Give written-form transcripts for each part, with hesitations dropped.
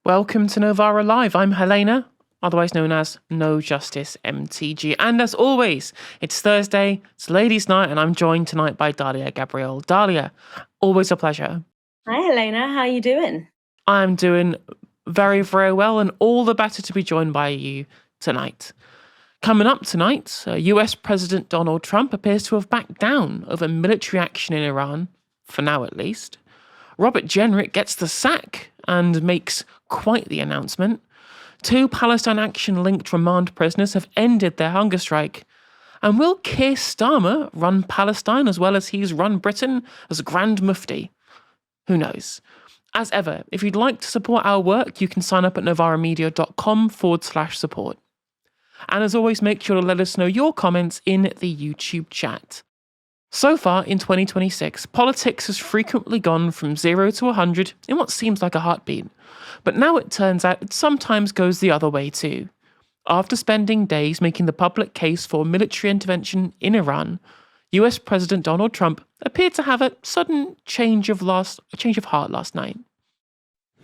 Welcome to Novara Live. I'm Helena, otherwise known as No Justice MTG. And as always, it's Thursday, it's Ladies' Night, and I'm joined tonight by Dalia Gebrial. Dalia, always a pleasure. Hi, Helena. How are you doing? I'm doing very, very well, and all the better to be joined by you tonight. Coming up tonight, US President Donald Trump appears to have backed down over military action in Iran, for now at least. Robert Jenrick gets the sack and makes quite the announcement. 2 Palestine action-linked remand prisoners have ended their hunger strike. And will Keir Starmer run Palestine as well as he's run Britain as Grand Mufti? Who knows? As ever, if you'd like to support our work, you can sign up at novaramedia.com/support. And as always, make sure to let us know your comments in the YouTube chat. So far in 2026, politics has frequently gone from 0 to 100 in what seems like a heartbeat. But now it turns out it sometimes goes the other way too. After spending days making the public case for military intervention in Iran, US President Donald Trump appeared to have a sudden change of heart last night.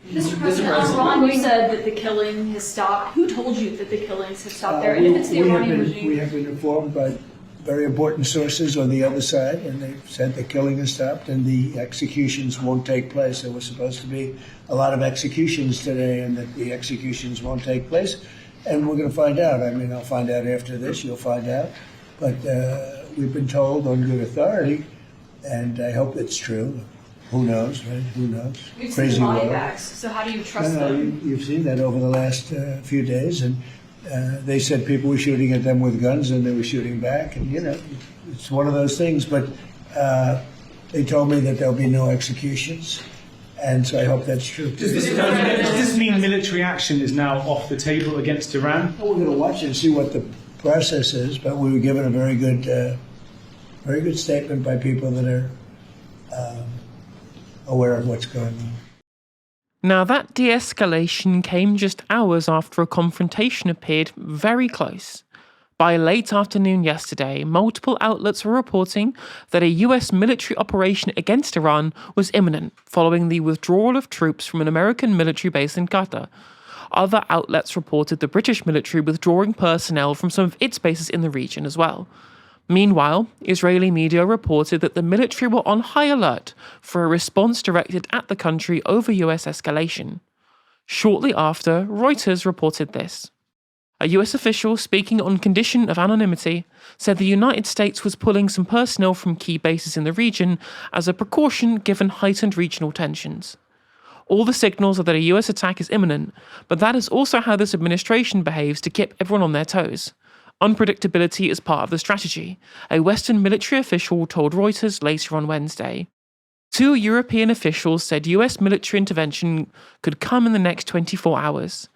Mr. President, Iran, you said that the killing has stopped. Who told you that the killings have stopped there? And if it's the Iranian regime? We have been informed by very important sources on the other side, and they've said the killing has stopped and the executions won't take place. There was supposed to be a lot of executions today, and that the executions won't take place. And we're going to find out. I mean, I'll find out after this. You'll find out. But we've been told on good authority, and I hope it's true. Who knows, right? Who knows? We've Crazy seen the body world. bags, so how do you trust No, them? you've seen that over the last few days, and they said people were shooting at them with guns, and they were shooting back, and it's one of those things. But they told me that there'll be no executions, and so I hope that's true. Does this mean military action is now off the table against Iran? Well, we're going to watch and see what the process is, but we were given a very good statement by people that are aware of what's going on. Now, that de-escalation came just hours after a confrontation appeared very close. By late afternoon yesterday, multiple outlets were reporting that a US military operation against Iran was imminent following the withdrawal of troops from an American military base in Qatar. Other outlets reported the British military withdrawing personnel from some of its bases in the region as well. Meanwhile, Israeli media reported that the military were on high alert for a response directed at the country over US escalation. Shortly after, Reuters reported this. A US official speaking on condition of anonymity said the United States was pulling some personnel from key bases in the region as a precaution given heightened regional tensions. All the signals are that a US attack is imminent, but that is also how this administration behaves to keep everyone on their toes. Unpredictability is part of the strategy, a Western military official told Reuters later on Wednesday. 2 European officials said US military intervention could come in the next 24 hours.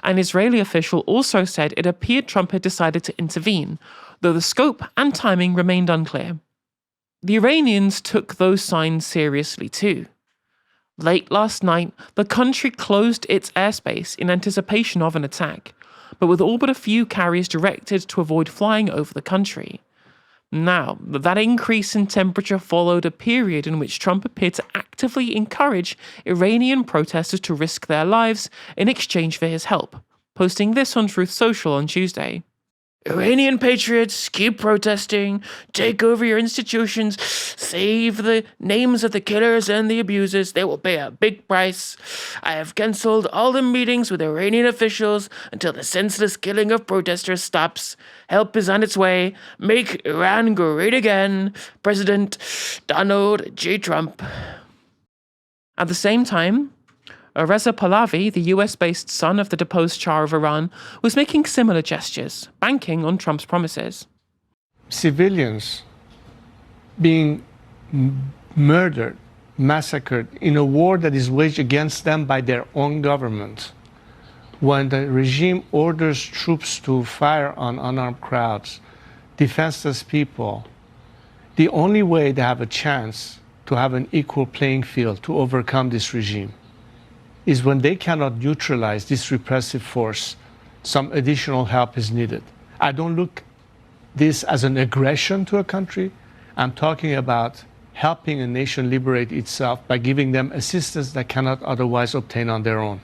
An Israeli official also said it appeared Trump had decided to intervene, though the scope and timing remained unclear. The Iranians took those signs seriously too. Late last night, the country closed its airspace in anticipation of an attack, but with all but a few carriers directed to avoid flying over the country. Now, that increase in temperature followed a period in which Trump appeared to actively encourage Iranian protesters to risk their lives in exchange for his help, posting this on Truth Social on Tuesday. Iranian patriots, keep protesting, take over your institutions, save the names of the killers and the abusers. They will pay a big price. I have cancelled all the meetings with Iranian officials until the senseless killing of protesters stops. Help is on its way. Make Iran great again. President Donald J. Trump. At the same time, Reza Pahlavi, the US-based son of the deposed Shah of Iran, was making similar gestures, banking on Trump's promises. Civilians being murdered, massacred in a war that is waged against them by their own government. When the regime orders troops to fire on unarmed crowds, defenseless people, the only way they have a chance to have an equal playing field to overcome this regime is when they cannot neutralize this repressive force, some additional help is needed. I don't look this as an aggression to a country. I'm talking about helping a nation liberate itself by giving them assistance that cannot otherwise obtain on their own.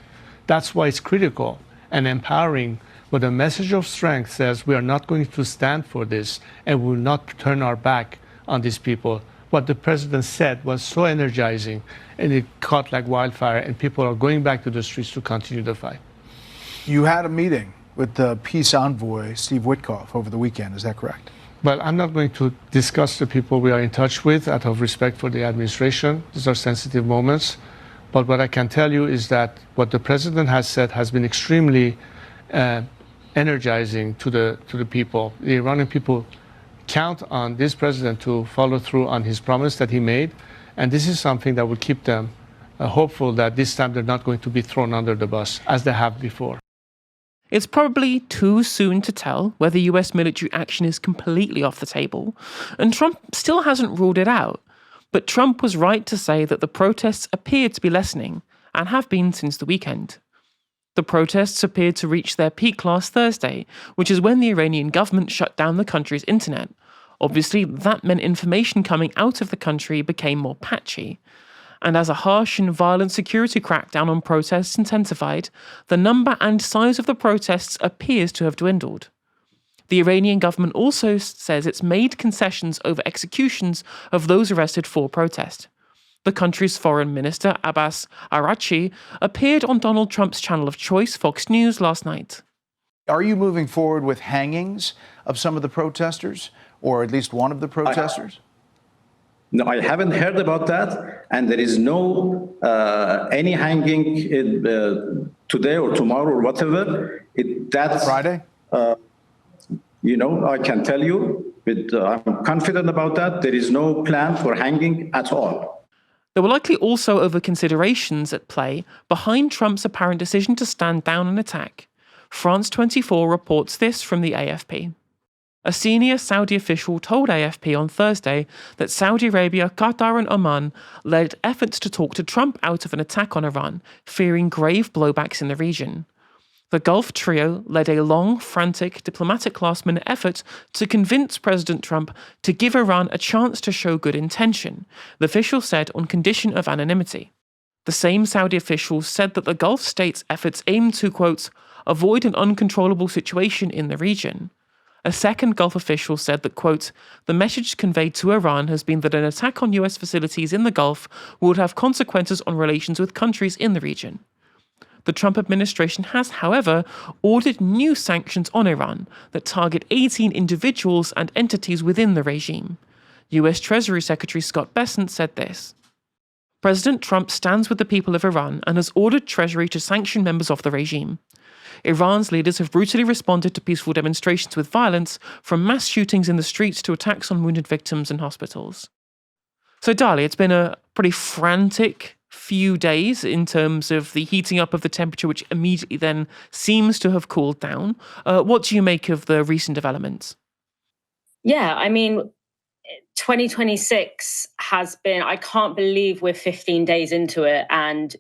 That's why it's critical and empowering. But a message of strength says we are not going to stand for this and we will not turn our back on these people. What the president said was so energizing, and it caught like wildfire, and people are going back to the streets to continue the fight. You had a meeting with the peace envoy, Steve Witkoff, over the weekend. Is that correct? But I'm not going to discuss the people we are in touch with out of respect for the administration. These are sensitive moments. But what I can tell you is that what the president has said has been extremely energizing to the people. The Iranian people count on this president to follow through on his promise that he made. And this is something that will keep them hopeful that this time they're not going to be thrown under the bus as they have before. It's probably too soon to tell whether US military action is completely off the table, and Trump still hasn't ruled it out. But Trump was right to say that the protests appeared to be lessening, and have been since the weekend. The protests appeared to reach their peak last Thursday, which is when the Iranian government shut down the country's internet. Obviously, that meant information coming out of the country became more patchy. And as a harsh and violent security crackdown on protests intensified, the number and size of the protests appears to have dwindled. The Iranian government also says it's made concessions over executions of those arrested for protest. The country's foreign minister, Abbas Araghchi, appeared on Donald Trump's channel of choice, Fox News, last night. Are you moving forward with hangings of some of the protesters, or at least one of the protesters? No, I haven't heard about that, and there is no any hanging today or tomorrow or whatever. That's Friday? I can tell you, I'm confident about that. There is no plan for hanging at all. There were likely also other considerations at play behind Trump's apparent decision to stand down and attack. France 24 reports this from the AFP. A senior Saudi official told AFP on Thursday that Saudi Arabia, Qatar and Oman led efforts to talk to Trump out of an attack on Iran, fearing grave blowbacks in the region. The Gulf trio led a long, frantic, diplomatic last-minute effort to convince President Trump to give Iran a chance to show good intention, the official said on condition of anonymity. The same Saudi official said that the Gulf states' efforts aimed to, quote, avoid an uncontrollable situation in the region. A second Gulf official said that, quote, the message conveyed to Iran has been that an attack on US facilities in the Gulf would have consequences on relations with countries in the region. The Trump administration has, however, ordered new sanctions on Iran that target 18 individuals and entities within the regime. US Treasury Secretary Scott Bessent said this. President Trump stands with the people of Iran and has ordered Treasury to sanction members of the regime. Iran's leaders have brutally responded to peaceful demonstrations with violence, from mass shootings in the streets to attacks on wounded victims in hospitals. So, Dalia, it's been a pretty frantic few days in terms of the heating up of the temperature, which immediately then seems to have cooled down. What do you make of the recent developments? Yeah, I mean, 2026 has been, I can't believe we're 15 days into it. And,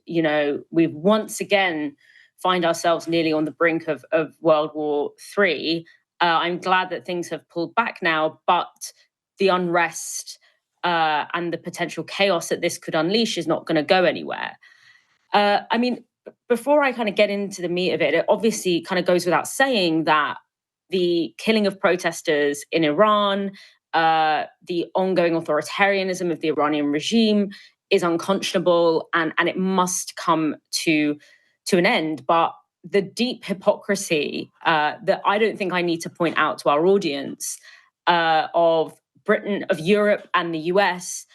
we've once again find ourselves nearly on the brink of World War III. I'm glad that things have pulled back now, but the unrest and the potential chaos that this could unleash is not going to go anywhere. Before I kind of get into the meat of it, it obviously kind of goes without saying that the killing of protesters in Iran, the ongoing authoritarianism of the Iranian regime is unconscionable, and it must come to an end. But the deep hypocrisy that I don't think I need to point out to our audience of Britain, of Europe and the US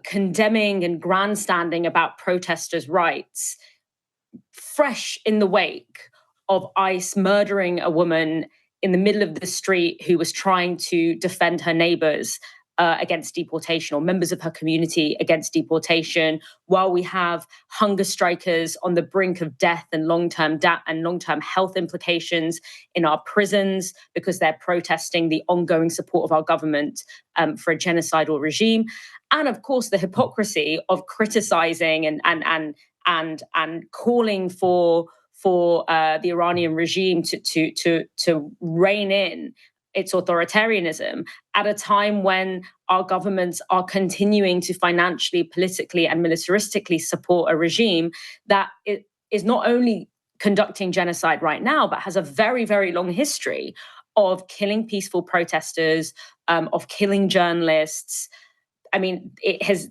condemning and grandstanding about protesters' rights, fresh in the wake of ICE murdering a woman in the middle of the street who was trying to defend her neighbors against deportation, or members of her community against deportation, while we have hunger strikers on the brink of death and long-term health implications in our prisons because they're protesting the ongoing support of our government for a genocidal regime. And of course, the hypocrisy of criticizing and calling for the Iranian regime to rein in its authoritarianism at a time when our governments are continuing to financially, politically, and militaristically support a regime that is not only conducting genocide right now, but has a very, very long history of killing peaceful protesters, of killing journalists. I mean,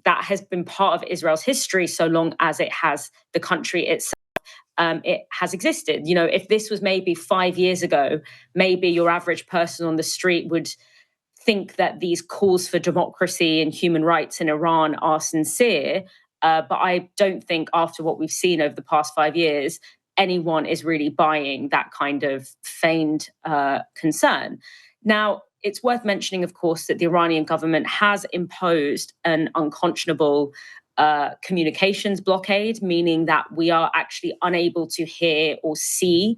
that has been part of Israel's history so long as it has the country itself. It has existed. You know, if this was maybe 5 years ago, maybe your average person on the street would think that these calls for democracy and human rights in Iran are sincere. But I don't think after what we've seen over the past 5 years, anyone is really buying that kind of feigned concern. Now, it's worth mentioning, of course, that the Iranian government has imposed an unconscionable communications blockade, meaning that we are actually unable to hear or see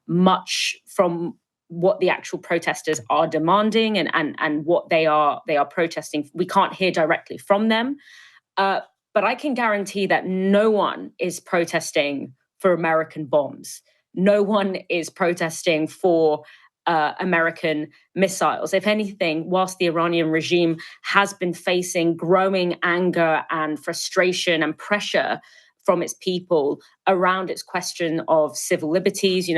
much from what the actual protesters are demanding and what they are protesting. We can't hear directly from them. But I can guarantee that no one is protesting for American bombs. No one is protesting for American missiles. If anything, whilst the Iranian regime has been facing growing anger and frustration and pressure from its people around its question of civil liberties,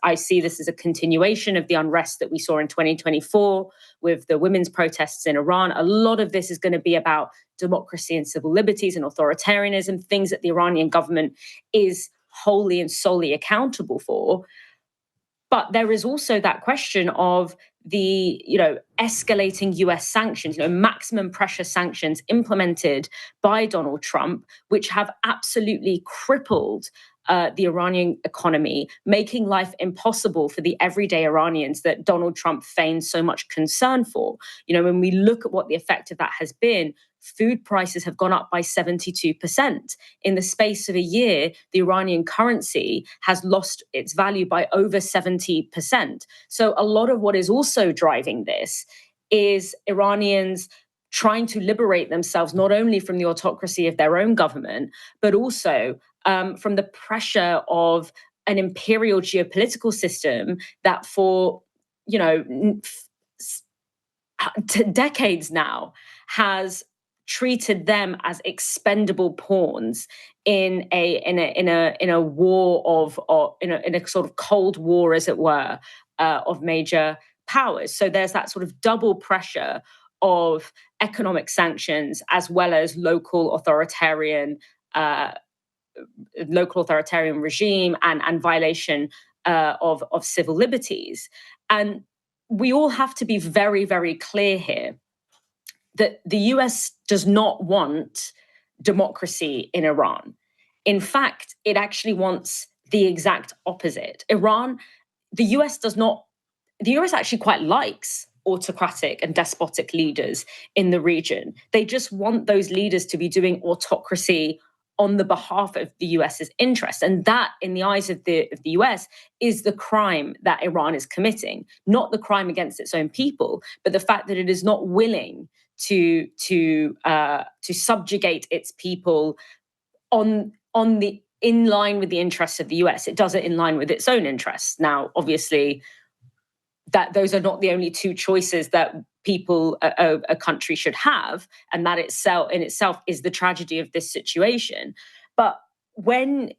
I see this as a continuation of the unrest that we saw in 2024 with the women's protests in Iran. A lot of this is going to be about democracy and civil liberties and authoritarianism, things that the Iranian government is wholly and solely accountable for. But there is also that question of the, escalating US sanctions, maximum pressure sanctions implemented by Donald Trump, which have absolutely crippled the Iranian economy, making life impossible for the everyday Iranians that Donald Trump feigns so much concern for. When we look at what the effect of that has been, food prices have gone up by 72%. In the space of a year, the Iranian currency has lost its value by over 70%. So a lot of what is also driving this is Iranians trying to liberate themselves not only from the autocracy of their own government, but also from the pressure of an imperial geopolitical system that for, decades now has treated them as expendable pawns in a war in a sort of cold war, as it were, of major powers. So there's that sort of double pressure of economic sanctions as well as local authoritarian regime and violation of civil liberties. And we all have to be very, very clear here that the US does not want democracy in Iran. In fact, it actually wants the exact opposite. The US actually quite likes autocratic and despotic leaders in the region. They just want those leaders to be doing autocracy on the behalf of the US's interests. And that, in the eyes of the US, is the crime that Iran is committing, not the crime against its own people, but the fact that it is not willing to subjugate its people in line with the interests of the US. It does it in line with its own interests. Now, obviously, that those are not the only two choices that people, a country should have, and that in itself is the tragedy of this situation. But when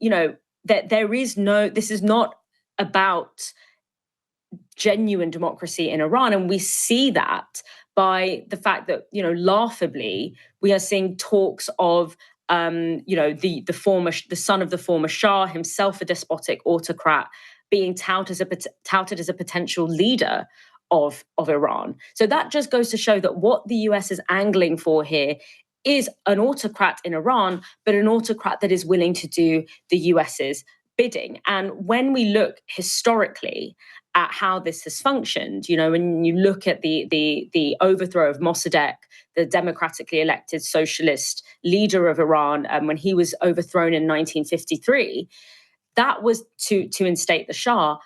that this is not about genuine democracy in Iran, and we see that by the fact that laughably we are seeing talks of the son of the former Shah, himself a despotic autocrat, being touted as a potential leader of Iran. So that just goes to show that what the US is angling for here is an autocrat in Iran, but an autocrat that is willing to do the US's bidding. And when we look historically at how this has functioned, when you look at the overthrow of Mossadegh, the democratically elected socialist leader of Iran, when he was overthrown in 1953, that was to instate the Shah.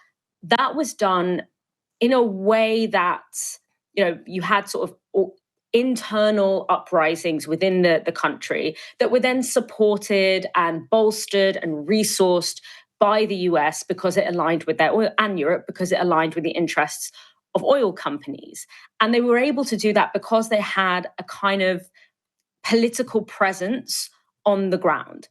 That was done in a way that, you had sort of internal uprisings within the country that were then supported and bolstered and resourced by the US because it aligned with their oil, and Europe because it aligned with the interests of oil companies. And they were able to do that because they had a kind of political presence on the ground.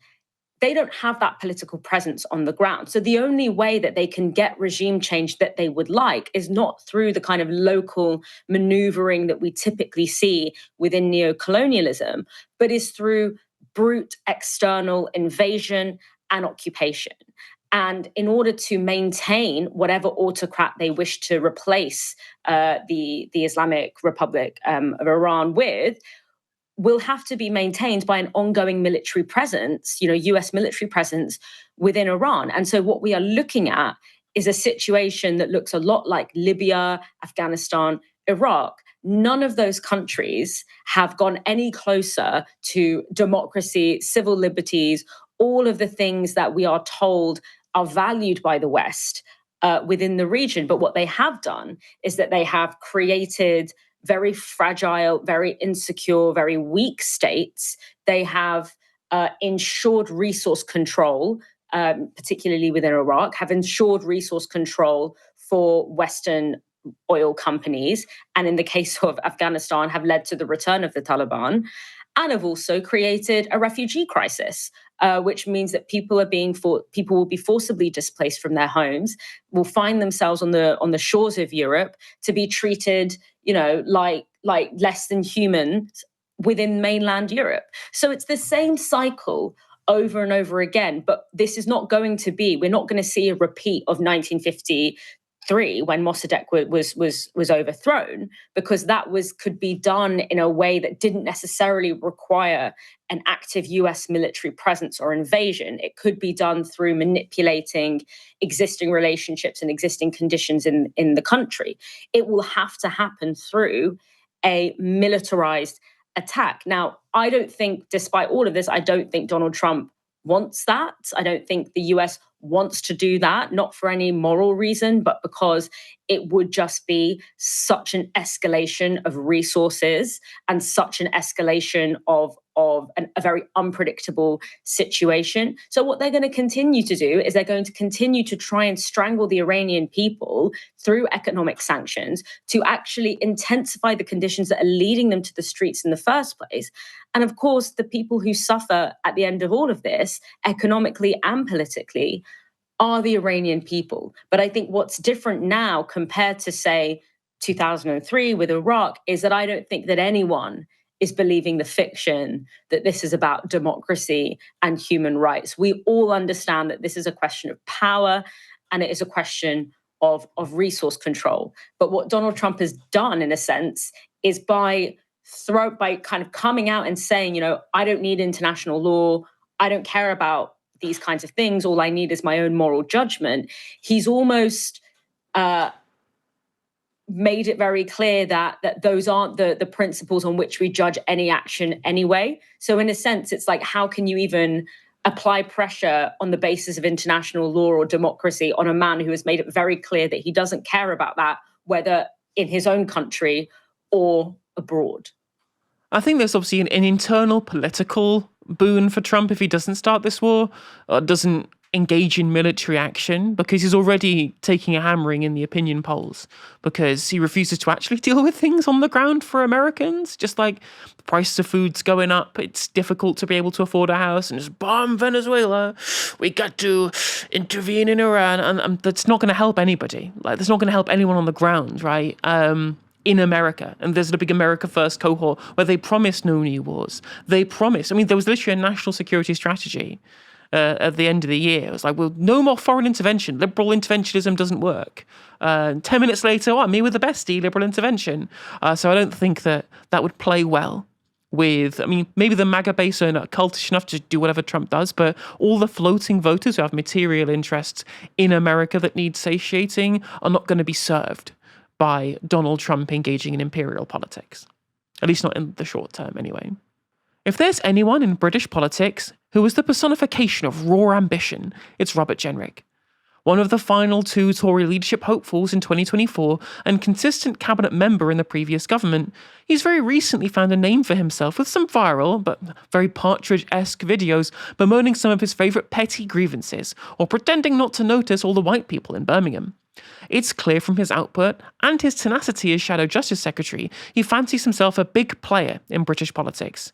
they don't have that political presence on the ground. So the only way that they can get regime change that they would like is not through the kind of local maneuvering that we typically see within neocolonialism, but is through brute external invasion and occupation. And in order to maintain whatever autocrat they wish to replace the Islamic Republic of Iran with, will have to be maintained by an ongoing military presence, US military presence within Iran. And so what we are looking at is a situation that looks a lot like Libya, Afghanistan, Iraq. None of those countries have gone any closer to democracy, civil liberties, all of the things that we are told are valued by the West within the region. But what they have done is that they have created very fragile, very insecure, very weak states. They have ensured resource control, particularly within Iraq, have ensured resource control for Western oil companies, and in the case of Afghanistan, have led to the return of the Taliban, and have also created a refugee crisis, which means that people will be forcibly displaced from their homes, will find themselves on the shores of Europe to be treated, like less than humans within mainland Europe. So it's the same cycle over and over again. But this is not going to be. We're not going to see a repeat of 1953 when Mossadegh was overthrown, because that could be done in a way that didn't necessarily require an active US military presence or invasion. It could be done through manipulating existing relationships and existing conditions in the country. It will have to happen through a militarized attack. Now, I don't think, despite all of this, I don't think Donald Trump wants that. I don't think the US wants to do that, not for any moral reason, but because it would just be such an escalation of resources and such an escalation of a very unpredictable situation. So what they're going to continue to do is they're going to continue to try and strangle the Iranian people through economic sanctions to actually intensify the conditions that are leading them to the streets in the first place. And of course, the people who suffer at the end of all of this, economically and politically, are the Iranian people. But I think what's different now compared to, say, 2003 with Iraq is that I don't think that anyone is believing the fiction that this is about democracy and human rights. We all understand that this is a question of power and it is a question of resource control. But what Donald Trump has done, in a sense, is by kind of coming out and saying, I don't need international law, I don't care about these kinds of things, all I need is my own moral judgment. He's almost made it very clear that those aren't the principles on which we judge any action anyway. So in a sense, it's like, how can you even apply pressure on the basis of international law or democracy on a man who has made it very clear that he doesn't care about that, whether in his own country or abroad? I think there's obviously an internal political boon for Trump if he doesn't start this war, or doesn't engage in military action, because he's already taking a hammering in the opinion polls because he refuses to actually deal with things on the ground for Americans. Just like the price of food's going up, it's difficult to be able to afford a house, and just bomb Venezuela, we got to intervene in Iran, and that's not going to help anybody. Like, that's not going to help anyone on the ground, right? In America. And there's the big America First cohort where they promised no new wars. There was literally a national security strategy at the end of the year. It was like, well, no more foreign intervention. Liberal interventionism doesn't work. 10 minutes later, me with the bestie, liberal intervention. So I don't think that would play well with, maybe the MAGA base are not cultish enough to do whatever Trump does, but all the floating voters who have material interests in America that need satiating are not going to be served by Donald Trump engaging in imperial politics. At least not in the short term, anyway. If there's anyone in British politics who is the personification of raw ambition, it's Robert Jenrick. One of the final two Tory leadership hopefuls in 2024 and consistent cabinet member in the previous government, he's very recently found a name for himself with some viral but very Partridge-esque videos bemoaning some of his favourite petty grievances or pretending not to notice all the white people in Birmingham. It's clear from his output and his tenacity as Shadow Justice Secretary, he fancies himself a big player in British politics.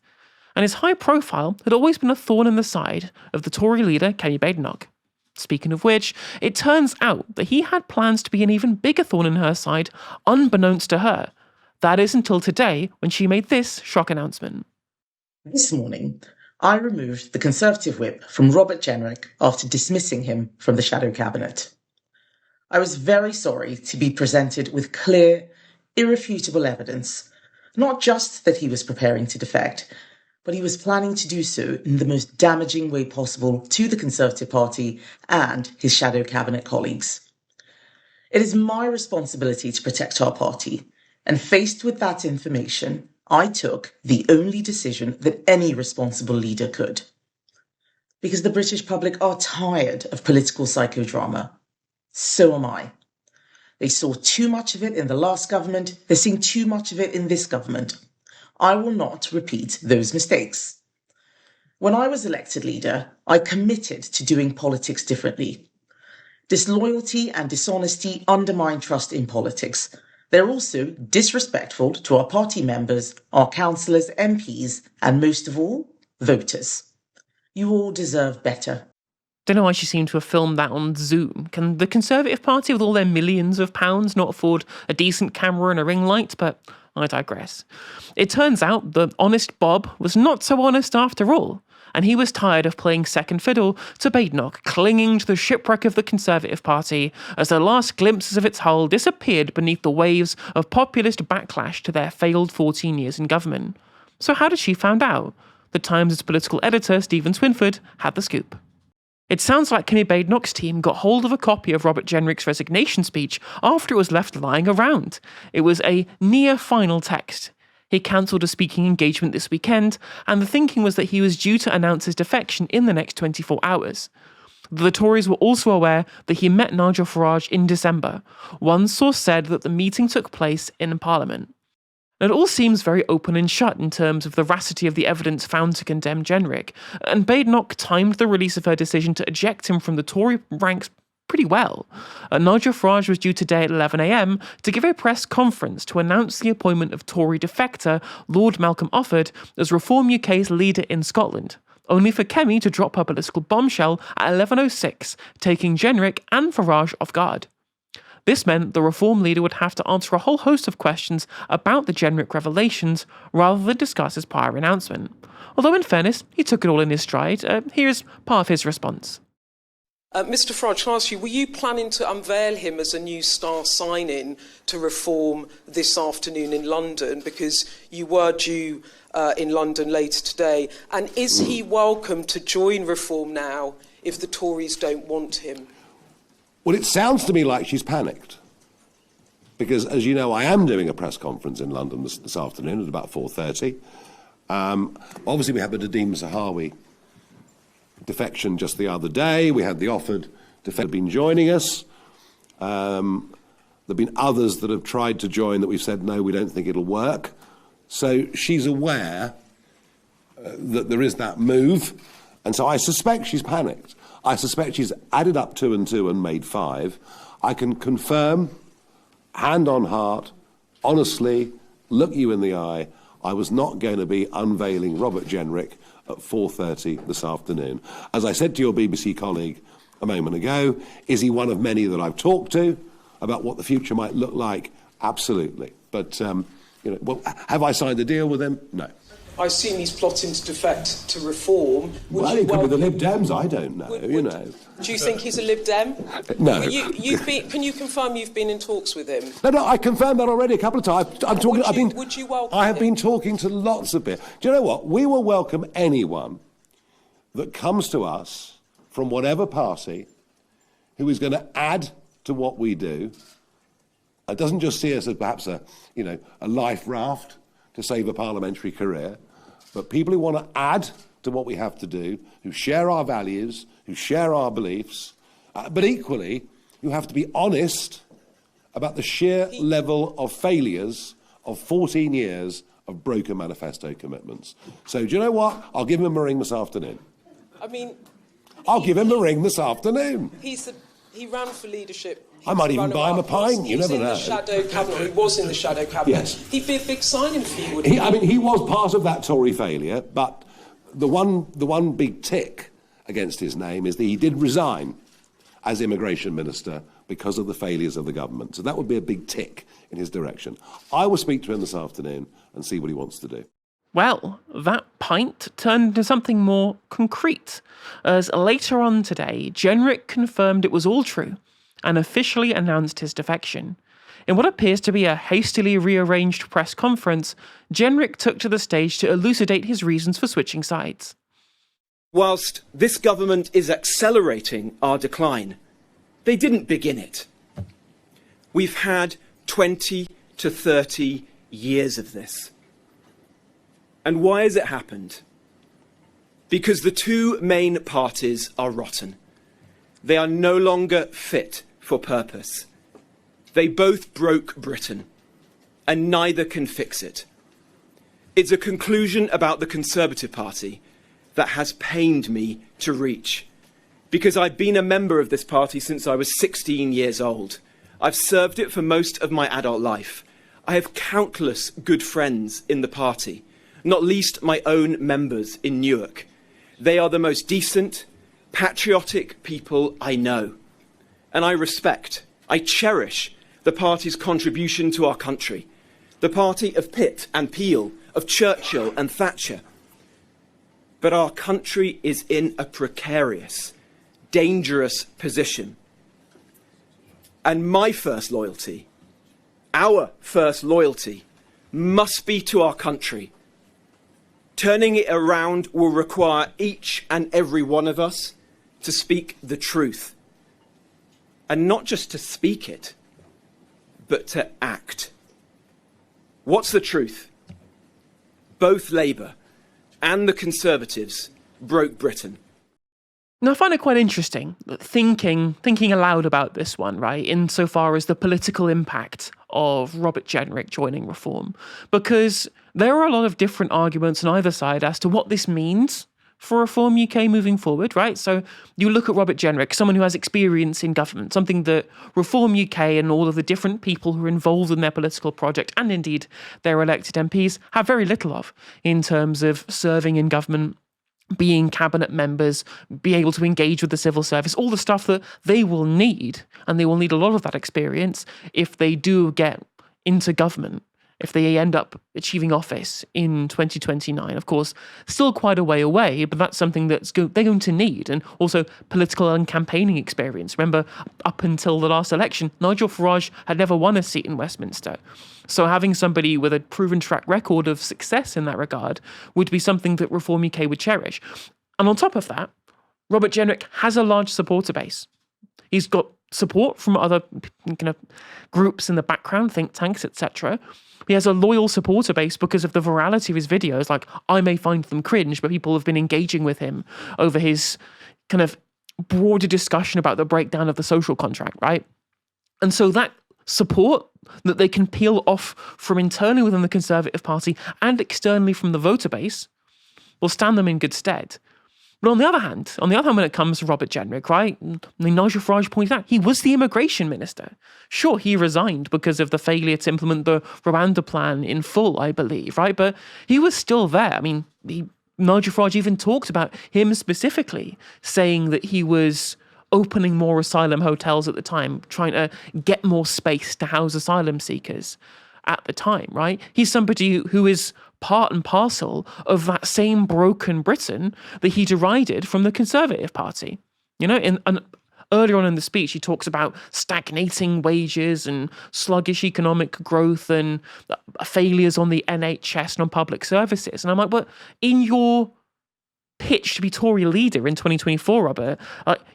and his high profile had always been a thorn in the side of the Tory leader Kemi Badenoch. Speaking of which, it turns out that he had plans to be an even bigger thorn in her side, unbeknownst to her. That is until today, when she made this shock announcement. This morning, I removed the Conservative whip from Robert Jenrick after dismissing him from the shadow cabinet. I was very sorry to be presented with clear, irrefutable evidence, not just that he was preparing to defect, but he was planning to do so in the most damaging way possible to the Conservative Party and his shadow cabinet colleagues. It is my responsibility to protect our party, and faced with that information, I took the only decision that any responsible leader could. Because the British public are tired of political psychodrama. So am I. They saw too much of it in the last government, they're seeing too much of it in this government. I will not repeat those mistakes. When I was elected leader, I committed to doing politics differently. Disloyalty and dishonesty undermine trust in politics. They're also disrespectful to our party members, our councillors, MPs, and most of all, voters. You all deserve better. Don't know why she seemed to have filmed that on Zoom. Can the Conservative Party, with all their millions of pounds, not afford a decent camera and a ring light? But I digress. It turns out that honest Bob was not so honest after all, and he was tired of playing second fiddle to Badenoch, clinging to the shipwreck of the Conservative Party as the last glimpses of its hull disappeared beneath the waves of populist backlash to their failed 14 years in government. So how did she find out? The Times' political editor, Stephen Swinford, had the scoop. It sounds like Kemi Badenoch's team got hold of a copy of Robert Jenrick's resignation speech after it was left lying around. It was a near-final text. He cancelled a speaking engagement this weekend, and the thinking was that he was due to announce his defection in the next 24 hours. The Tories were also aware that he met Nigel Farage in December. One source said that the meeting took place in Parliament. It all seems very open and shut in terms of the veracity of the evidence found to condemn Jenrick, and Badenoch timed the release of her decision to eject him from the Tory ranks pretty well. Nigel Farage was due today at 11 a.m. to give a press conference to announce the appointment of Tory defector Lord Malcolm Offord as Reform UK's leader in Scotland, only for Kemi to drop her political bombshell at 11:06, taking Jenrick and Farage off guard. This meant the Reform leader would have to answer a whole host of questions about the Jenrick revelations rather than discuss his prior announcement. Although in fairness, he took it all in his stride. Here's part of his response. Mr Farage, can I ask you, were you planning to unveil him as a new star sign-in to Reform this afternoon in London, because you were due in London later today? And is he welcome to join Reform now if the Tories don't want him? Well, it sounds to me like she's panicked, because, as you know, I am doing a press conference in London this afternoon at about 4:30. Obviously, we had the Nadeem Zahawi defection just the other day. We had the Offord defection been joining us. There have been others that have tried to join that we've said, no, we don't think it'll work. So she's aware that there is that move, and so I suspect she's panicked. I suspect she's added up 2 and 2 and made 5. I can confirm, hand on heart, honestly, look you in the eye, I was not going to be unveiling Robert Jenrick at 4:30 this afternoon. As I said to your BBC colleague a moment ago, is he one of many that I've talked to about what the future might look like? Absolutely. But, well, have I signed a deal with him? No. I assume he's plotting to defect to Reform. Well, it could be the Lib Dems, I don't know, Do you think he's a Lib Dem? No. Can you confirm you've been in talks with him? No, I confirmed that already a couple of times. Would you welcome I have him? been talking to lots of people. Do you know what? We will welcome anyone that comes to us from whatever party who is going to add to what we do. It doesn't just see us as perhaps a life raft to save a parliamentary career, but people who want to add to what we have to do, who share our values, who share our beliefs, but equally, you have to be honest about the sheer level of failures of 14 years of broken manifesto commitments. So do you know what? I'll give him a ring this afternoon. I mean... I'll give him a ring this afternoon. He's He ran for leadership. I might even buy him a pint, you never know. He's in the shadow cabinet. He was in the shadow cabinet. Yes. He'd be a big signing for you, wouldn't he? I mean, he was part of that Tory failure, but the one big tick against his name is that he did resign as immigration minister because of the failures of the government. So that would be a big tick in his direction. I will speak to him this afternoon and see what he wants to do. Well, that pint turned into something more concrete, as later on today, Jenrick confirmed it was all true and officially announced his defection. In what appears to be a hastily rearranged press conference, Jenrick took to the stage to elucidate his reasons for switching sides. Whilst this government is accelerating our decline, they didn't begin it. We've had 20 to 30 years of this. And why has it happened? Because the two main parties are rotten. They are no longer fit for purpose. They both broke Britain, and neither can fix it. It's a conclusion about the Conservative Party that has pained me to reach, because I've been a member of this party since I was 16 years old. I've served it for most of my adult life. I have countless good friends in the party, not least my own members in Newark. They are the most decent, patriotic people I know. And I respect, I cherish the party's contribution to our country. The party of Pitt and Peel, of Churchill and Thatcher. But our country is in a precarious, dangerous position. And my first loyalty, our first loyalty, must be to our country. Turning it around will require each and every one of us to speak the truth. And not just to speak it, but to act. What's the truth? Both Labour and the Conservatives broke Britain. Now, I find it quite interesting, thinking aloud about this one, right, insofar as the political impact of Robert Jenrick joining Reform, because there are a lot of different arguments on either side as to what this means for Reform UK moving forward, right? So you look at Robert Jenrick, someone who has experience in government, something that Reform UK and all of the different people who are involved in their political project, and indeed their elected MPs, have very little of in terms of serving in government, being cabinet members, be able to engage with the civil service, all the stuff that they will need, and they will need a lot of that experience if they do get into government, if they end up achieving office in 2029. Of course, still quite a way away, but that's something they're going to need. And also political and campaigning experience. Remember, up until the last election, Nigel Farage had never won a seat in Westminster. So having somebody with a proven track record of success in that regard would be something that Reform UK would cherish. And on top of that, Robert Jenrick has a large supporter base. He's got support from other kind of groups in the background, think tanks, etc. He has a loyal supporter base because of the virality of his videos. Like, I may find them cringe, but people have been engaging with him over his kind of broader discussion about the breakdown of the social contract, right? And so that support that they can peel off from internally within the Conservative Party and externally from the voter base will stand them in good stead. But on the other hand, when it comes to Robert Jenrick, right, Nigel Farage pointed out, he was the immigration minister. Sure, he resigned because of the failure to implement the Rwanda plan in full, I believe, right? But he was still there. I mean, Nigel Farage even talked about him specifically, saying that he was opening more asylum hotels at the time, trying to get more space to house asylum seekers at the time, right? He's somebody who is part and parcel of that same broken Britain that he derided from the Conservative Party. You know, earlier on in the speech, he talks about stagnating wages and sluggish economic growth and failures on the NHS and on public services. And I'm like, but in your pitch to be Tory leader in 2024, Robert,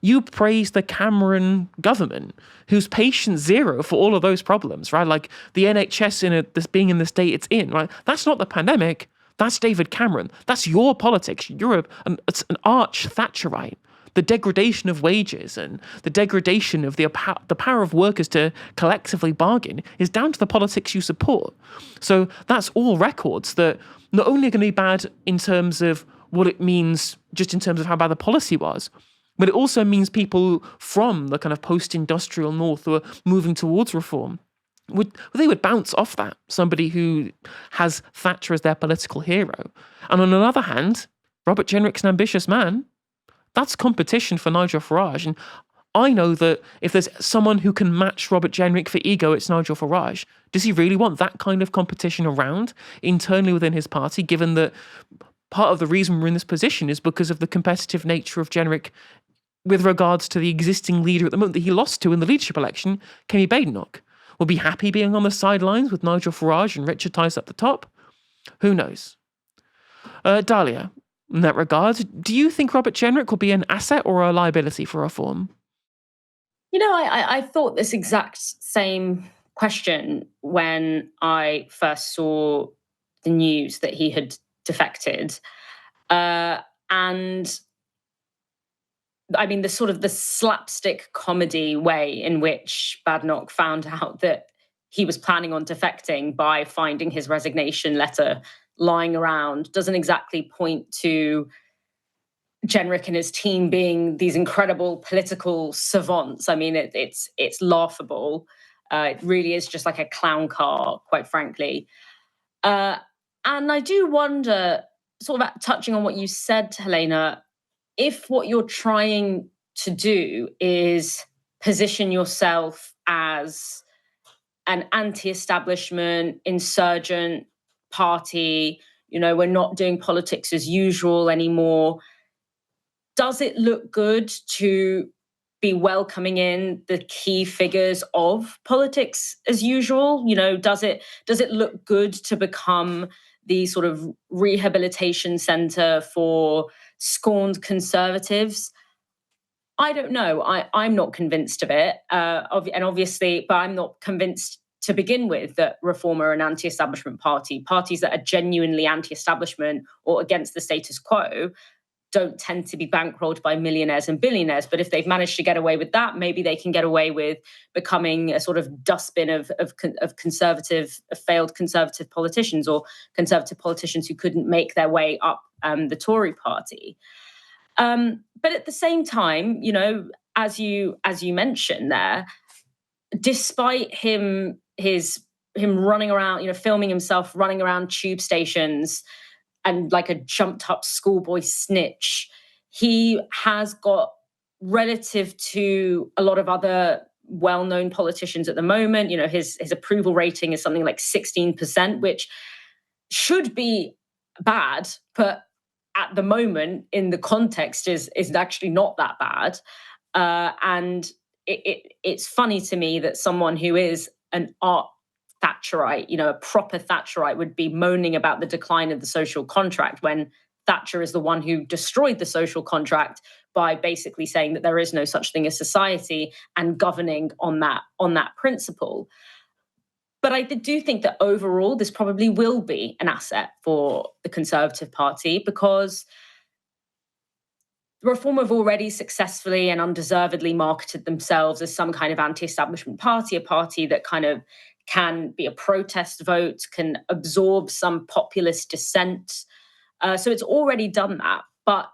you praised the Cameron government, who's patient zero for all of those problems, right? Like the NHS this being in the state it's in, right? That's not the pandemic. That's David Cameron. That's your politics. You're it's an arch Thatcherite. The degradation of wages and the degradation of the power of workers to collectively bargain is down to the politics you support. So that's all records that not only are going to be bad in terms of what it means just in terms of how bad the policy was, But it also means people from the kind of post-industrial north who are moving towards reform would bounce off that, somebody who has Thatcher as their political hero. And on the other hand, Robert Jenrick's an ambitious man. That's competition for Nigel Farage. And I know that if there's someone who can match Robert Jenrick for ego, it's Nigel Farage. Does he really want that kind of competition around internally within his party, given that part of the reason we're in this position is because of the competitive nature of Jenrick with regards to the existing leader at the moment that he lost to in the leadership election, Kemi Badenoch? Will be happy being on the sidelines with Nigel Farage and Richard Tice up the top? Who knows? Dalia, in that regard, do you think Robert Jenrick will be an asset or a liability for reform? I thought this exact same question when I first saw the news that he had defected. And I mean, the sort of the slapstick comedy way in which Badenoch found out that he was planning on defecting by finding his resignation letter lying around doesn't exactly point to Jenrick and his team being these incredible political savants. I mean, it's laughable. It really is just like a clown car, quite frankly. And I do wonder, sort of touching on what you said, Helena, if what you're trying to do is position yourself as an anti-establishment, insurgent party, we're not doing politics as usual anymore, does it look good to be welcoming in the key figures of politics as usual? Does it look good to become the sort of rehabilitation center for scorned conservatives? I don't know. I'm not convinced of it. And obviously, but I'm not convinced to begin with that Reform are an anti-establishment party. Parties that are genuinely anti-establishment or against the status quo don't tend to be bankrolled by millionaires and billionaires. But if they've managed to get away with that, maybe they can get away with becoming a sort of dustbin of failed conservative politicians or conservative politicians who couldn't make their way up the Tory party. But at the same time, as you mentioned there, despite him running around, filming himself running around tube stations and like a jumped up schoolboy snitch, he has got, relative to a lot of other well-known politicians at the moment, his approval rating is something like 16%, which should be bad, but at the moment in the context is actually not that bad. And it's funny to me that someone who is an art Thatcherite, a proper Thatcherite, would be moaning about the decline of the social contract when Thatcher is the one who destroyed the social contract by basically saying that there is no such thing as society and governing on that principle. But I do think that overall this probably will be an asset for the Conservative Party, because Reform have already successfully and undeservedly marketed themselves as some kind of anti-establishment party, a party that kind of can be a protest vote, can absorb some populist dissent. So it's already done that. But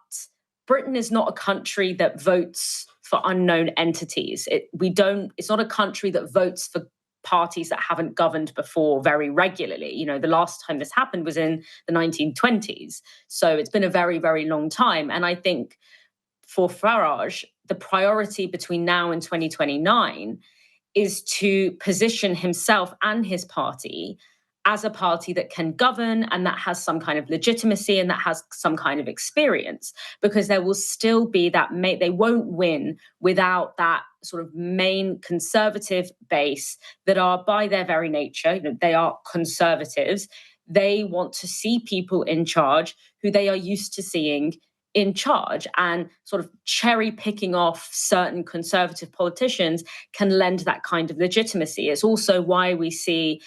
Britain is not a country that votes for unknown entities. It's not a country that votes for parties that haven't governed before very regularly. The last time this happened was in the 1920s. So it's been a very, very long time. And I think for Farage, the priority between now and 2029 is to position himself and his party as a party that can govern and that has some kind of legitimacy and that has some kind of experience, because there will still be that they won't win without that sort of main conservative base that are, by their very nature, they are conservatives. They want to see people in charge who they are used to seeing in charge, and sort of cherry picking off certain conservative politicians can lend that kind of legitimacy. It's also why we see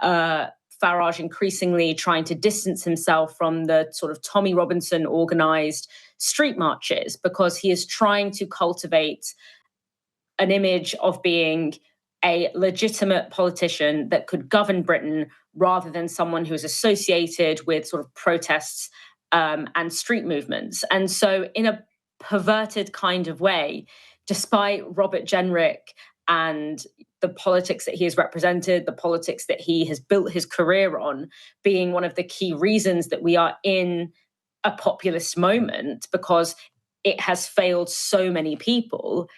Farage increasingly trying to distance himself from the sort of Tommy Robinson organised street marches, because he is trying to cultivate an image of being a legitimate politician that could govern Britain, rather than someone who is associated with sort of protests and street movements. And so in perverted kind of way, despite Robert Jenrick and the politics that he has represented, the politics that he has built his career on, being one of the key reasons that we are in a populist moment, because it has failed so many people.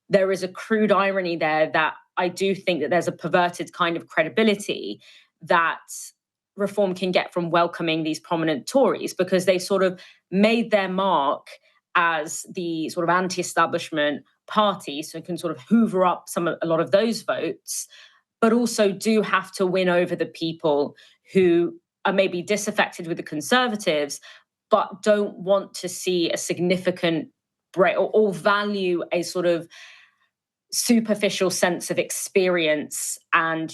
There is a crude irony there that I do think that there's a perverted kind of credibility that Reform can get from welcoming these prominent Tories, because they sort of made their mark as the sort of anti-establishment party, so can sort of hoover up a lot of those votes, but also do have to win over the people who are maybe disaffected with the Conservatives, but don't want to see a significant break or value a sort of superficial sense of experience and,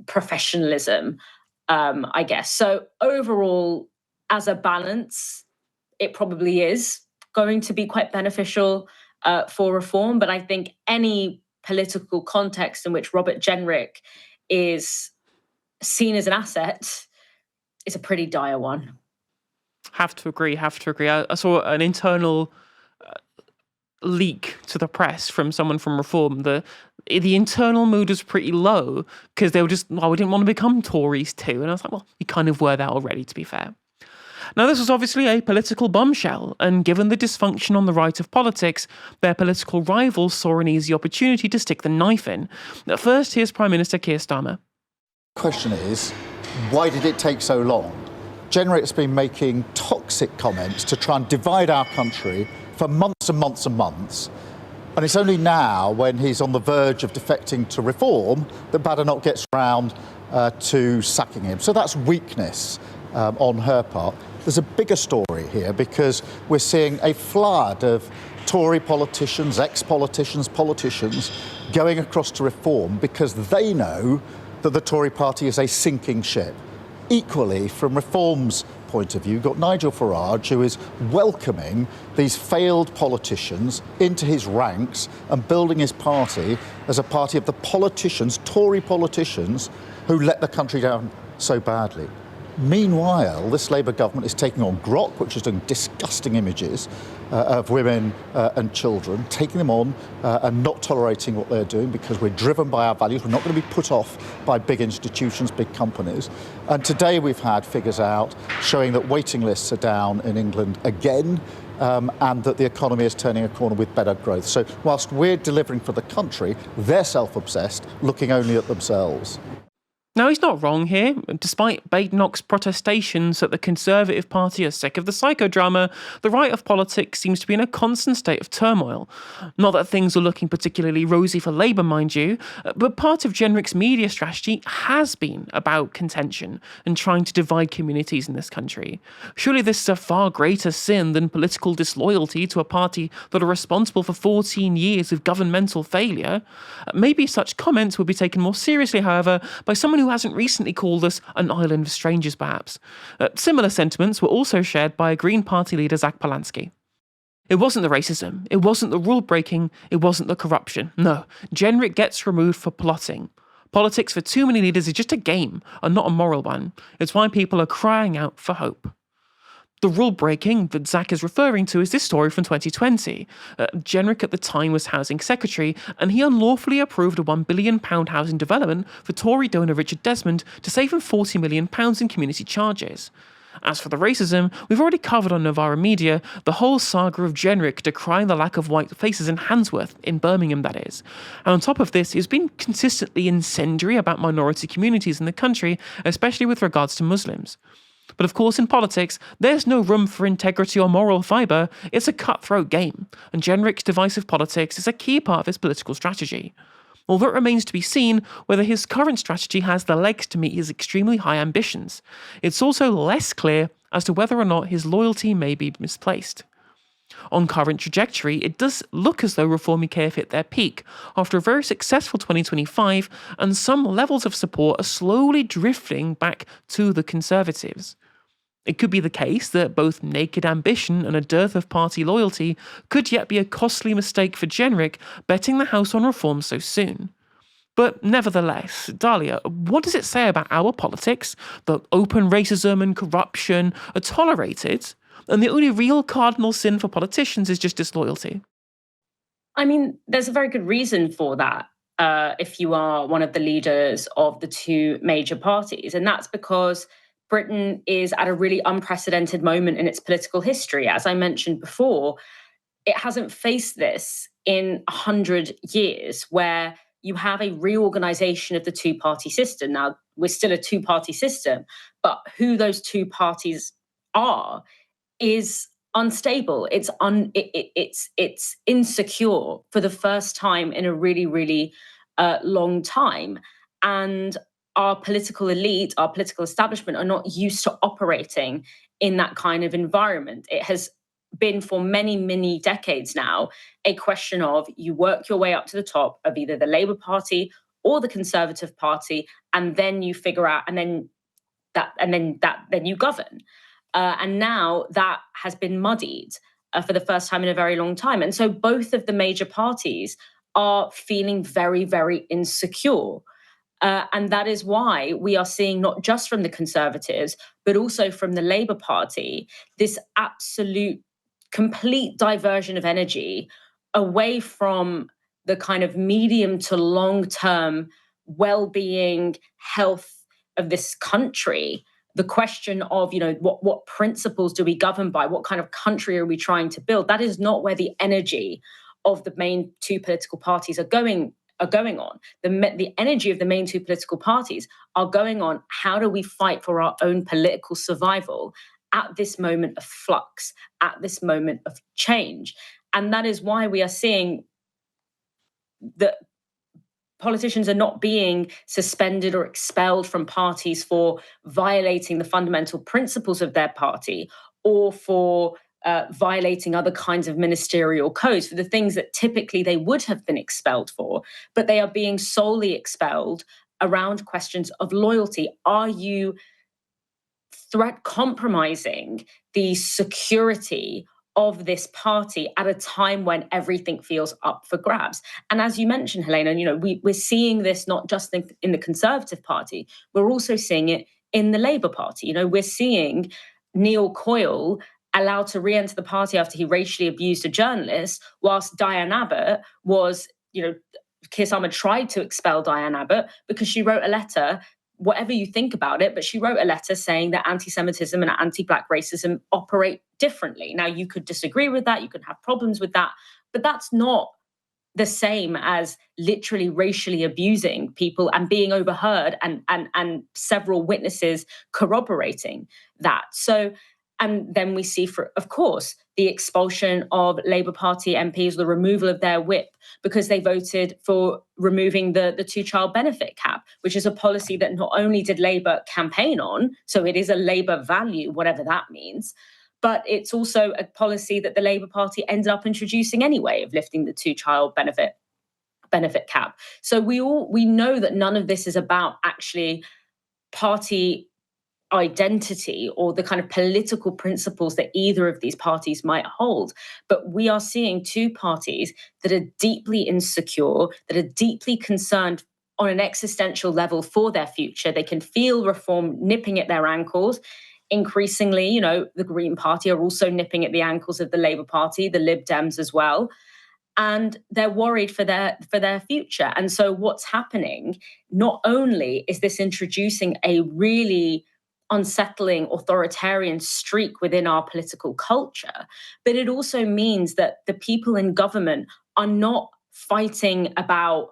professionalism, I guess. So overall, as a balance, it probably is going to be quite beneficial for Reform. But I think any political context in which Robert Jenrick is seen as an asset is a pretty dire one. Have to agree. I saw an internal leak to the press from someone from Reform. The internal mood was pretty low because they were just, we didn't want to become Tories too. And I was like, well, you kind of were that already, to be fair. Now, this was obviously a political bombshell, and given the dysfunction on the right of politics, their political rivals saw an easy opportunity to stick the knife in. At first, here's Prime Minister Keir Starmer. The question is, why did it take so long? Jenrick's been making toxic comments to try and divide our country for months and months and months. And it's only now, when he's on the verge of defecting to Reform, that Badenoch gets round to sacking him. So that's weakness on her part. There's a bigger story here, because we're seeing a flood of Tory politicians, ex-politicians, politicians going across to Reform because they know that the Tory party is a sinking ship. Equally, from Reform's point of view, you've got Nigel Farage, who is welcoming these failed politicians into his ranks and building his party as a party of the politicians, Tory politicians, who let the country down so badly. Meanwhile, this Labour government is taking on Grok, which is doing disgusting images of women and children, taking them on and not tolerating what they're doing, because we're driven by our values. We're not going to be put off by big institutions, big companies. And today we've had figures out showing that waiting lists are down in England again, and that the economy is turning a corner with better growth. So whilst we're delivering for the country, they're self-obsessed, looking only at themselves. Now, he's not wrong here. Despite Badenoch's protestations that the Conservative Party are sick of the psychodrama, the right of politics seems to be in a constant state of turmoil. Not that things are looking particularly rosy for Labour, mind you, but part of Jenrick's media strategy has been about contention and trying to divide communities in this country. Surely this is a far greater sin than political disloyalty to a party that are responsible for 14 years of governmental failure. Maybe such comments would be taken more seriously, however, by someone who hasn't recently called us an island of strangers, perhaps. Similar sentiments were also shared by Green Party leader Zach Polanski. It wasn't the racism, it wasn't the rule breaking, it wasn't the corruption. No, Jenrick gets removed for plotting. Politics for too many leaders is just a game and not a moral one. It's why people are crying out for hope. The rule breaking that Zach is referring to is this story from 2020. Jenrick at the time was Housing Secretary, and he unlawfully approved a £1 billion housing development for Tory donor Richard Desmond to save him £40 million in community charges. As for the racism, we've already covered on Novara Media the whole saga of Jenrick decrying the lack of white faces in Handsworth, in Birmingham that is. And on top of this, he's been consistently incendiary about minority communities in the country, especially with regards to Muslims. But of course, in politics, there's no room for integrity or moral fibre. It's a cutthroat game, and Jenrick's divisive politics is a key part of his political strategy. Although it remains to be seen whether his current strategy has the legs to meet his extremely high ambitions, it's also less clear as to whether or not his loyalty may be misplaced. On current trajectory, it does look as though Reform UK have hit their peak after a very successful 2025, and some levels of support are slowly drifting back to the Conservatives. It could be the case that both naked ambition and a dearth of party loyalty could yet be a costly mistake for Jenrick betting the house on Reform so soon. But nevertheless, Dalia, what does it say about our politics that open racism and corruption are tolerated, And the only real cardinal sin for politicians is just disloyalty. I mean, there's a very good reason for that. If you are one of the leaders of the two major parties. And that's because Britain is at a really unprecedented moment in its political history. As I mentioned before, it hasn't faced this in 100 years, where you have a reorganization of the two-party system. Now, we're still a two-party system, but who those two parties are is unstable. It's insecure for the first time in a really, really long time. And our political elite, our political establishment are not used to operating in that kind of environment. It has been for many, many decades now a question of you work your way up to the top of either the Labour Party or the Conservative Party, and then you figure out, and then you govern. And now that has been muddied for the first time in a very long time. And so both of the major parties are feeling very, very insecure. And that is why we are seeing, not just from the Conservatives, but also from the Labour Party, this absolute complete diversion of energy away from the kind of medium to long-term well-being, health of this country. The question of, what principles do we govern by? What kind of country are we trying to build? That is not where the energy of the main two political parties are going on. The energy of the main two political parties are going on, how do we fight for our own political survival at this moment of flux, at this moment of change? And that is why we are seeing that politicians are not being suspended or expelled from parties for violating the fundamental principles of their party, or for violating other kinds of ministerial codes, for the things that typically they would have been expelled for, but they are being solely expelled around questions of loyalty. Are you compromising the security of this party at a time when everything feels up for grabs? And as you mentioned, Helena, we're seeing this not just in the Conservative Party, we're also seeing it in the Labour Party. We're seeing Neil Coyle allowed to re-enter the party after he racially abused a journalist, whilst Diane Abbott was, Keir Starmer tried to expel Diane Abbott because she wrote a letter, whatever you think about it, but she wrote a letter saying that anti-Semitism and anti-Black racism operate differently. Now, you could disagree with that, you could have problems with that, but that's not the same as literally racially abusing people and being overheard and several witnesses corroborating that. So, and then we see, of course, the expulsion of Labour Party MPs, the removal of their whip, because they voted for removing the two-child benefit cap, which is a policy that not only did Labour campaign on, so it is a Labour value, whatever that means, but it's also a policy that the Labour Party ended up introducing anyway, of lifting the two-child benefit cap. So we know that none of this is about actually party identity or the kind of political principles that either of these parties might hold. But we are seeing two parties that are deeply insecure, that are deeply concerned on an existential level for their future. They can feel reform nipping at their ankles. Increasingly, the Green Party are also nipping at the ankles of the Labour Party, the Lib Dems as well. And they're worried for their future. And so what's happening, not only is this introducing a really unsettling authoritarian streak within our political culture, but it also means that the people in government are not fighting about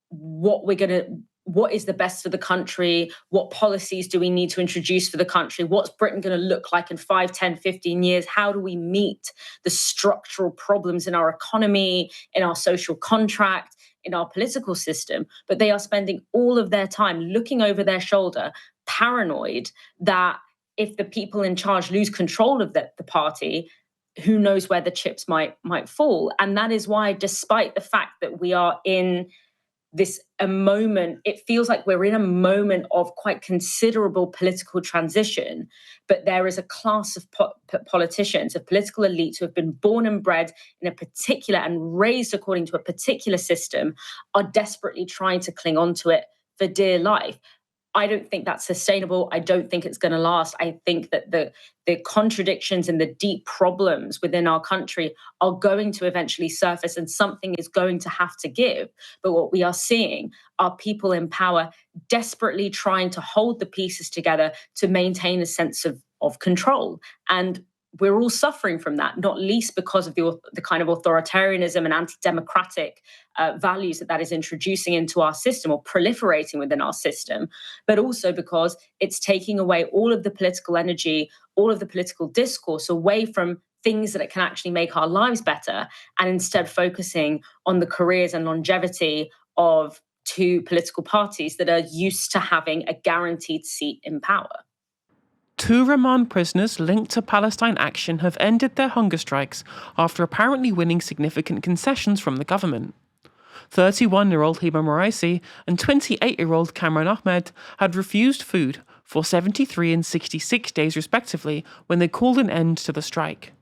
what is the best for the country, what policies do we need to introduce for the country, what's Britain going to look like in 5, 10, 15 years, how do we meet the structural problems in our economy, in our social contract, in our political system. But they are spending all of their time looking over their shoulder, paranoid that if the people in charge lose control of the party, who knows where the chips might fall. And that is why, despite the fact that we are in a moment, it feels like we're in a moment of quite considerable political transition, but there is a class of politicians, of political elites who have been born and bred in a particular and raised according to a particular system, are desperately trying to cling on to it for dear life. I don't think that's sustainable. I don't think it's going to last. I think that the contradictions and the deep problems within our country are going to eventually surface, and something is going to have to give. But what we are seeing are people in power desperately trying to hold the pieces together to maintain a sense of control. And we're all suffering from that, not least because of the kind of authoritarianism and anti-democratic values that is introducing into our system or proliferating within our system, but also because it's taking away all of the political energy, all of the political discourse away from things that it can actually make our lives better, and instead focusing on the careers and longevity of two political parties that are used to having a guaranteed seat in power. 2 remand prisoners linked to Palestine action have ended their hunger strikes after apparently winning significant concessions from the government. 31-year-old eyebrow-raising and 28-year-old Cameron Ahmed had refused food for 73 and 66 days respectively when they called an end to the strike.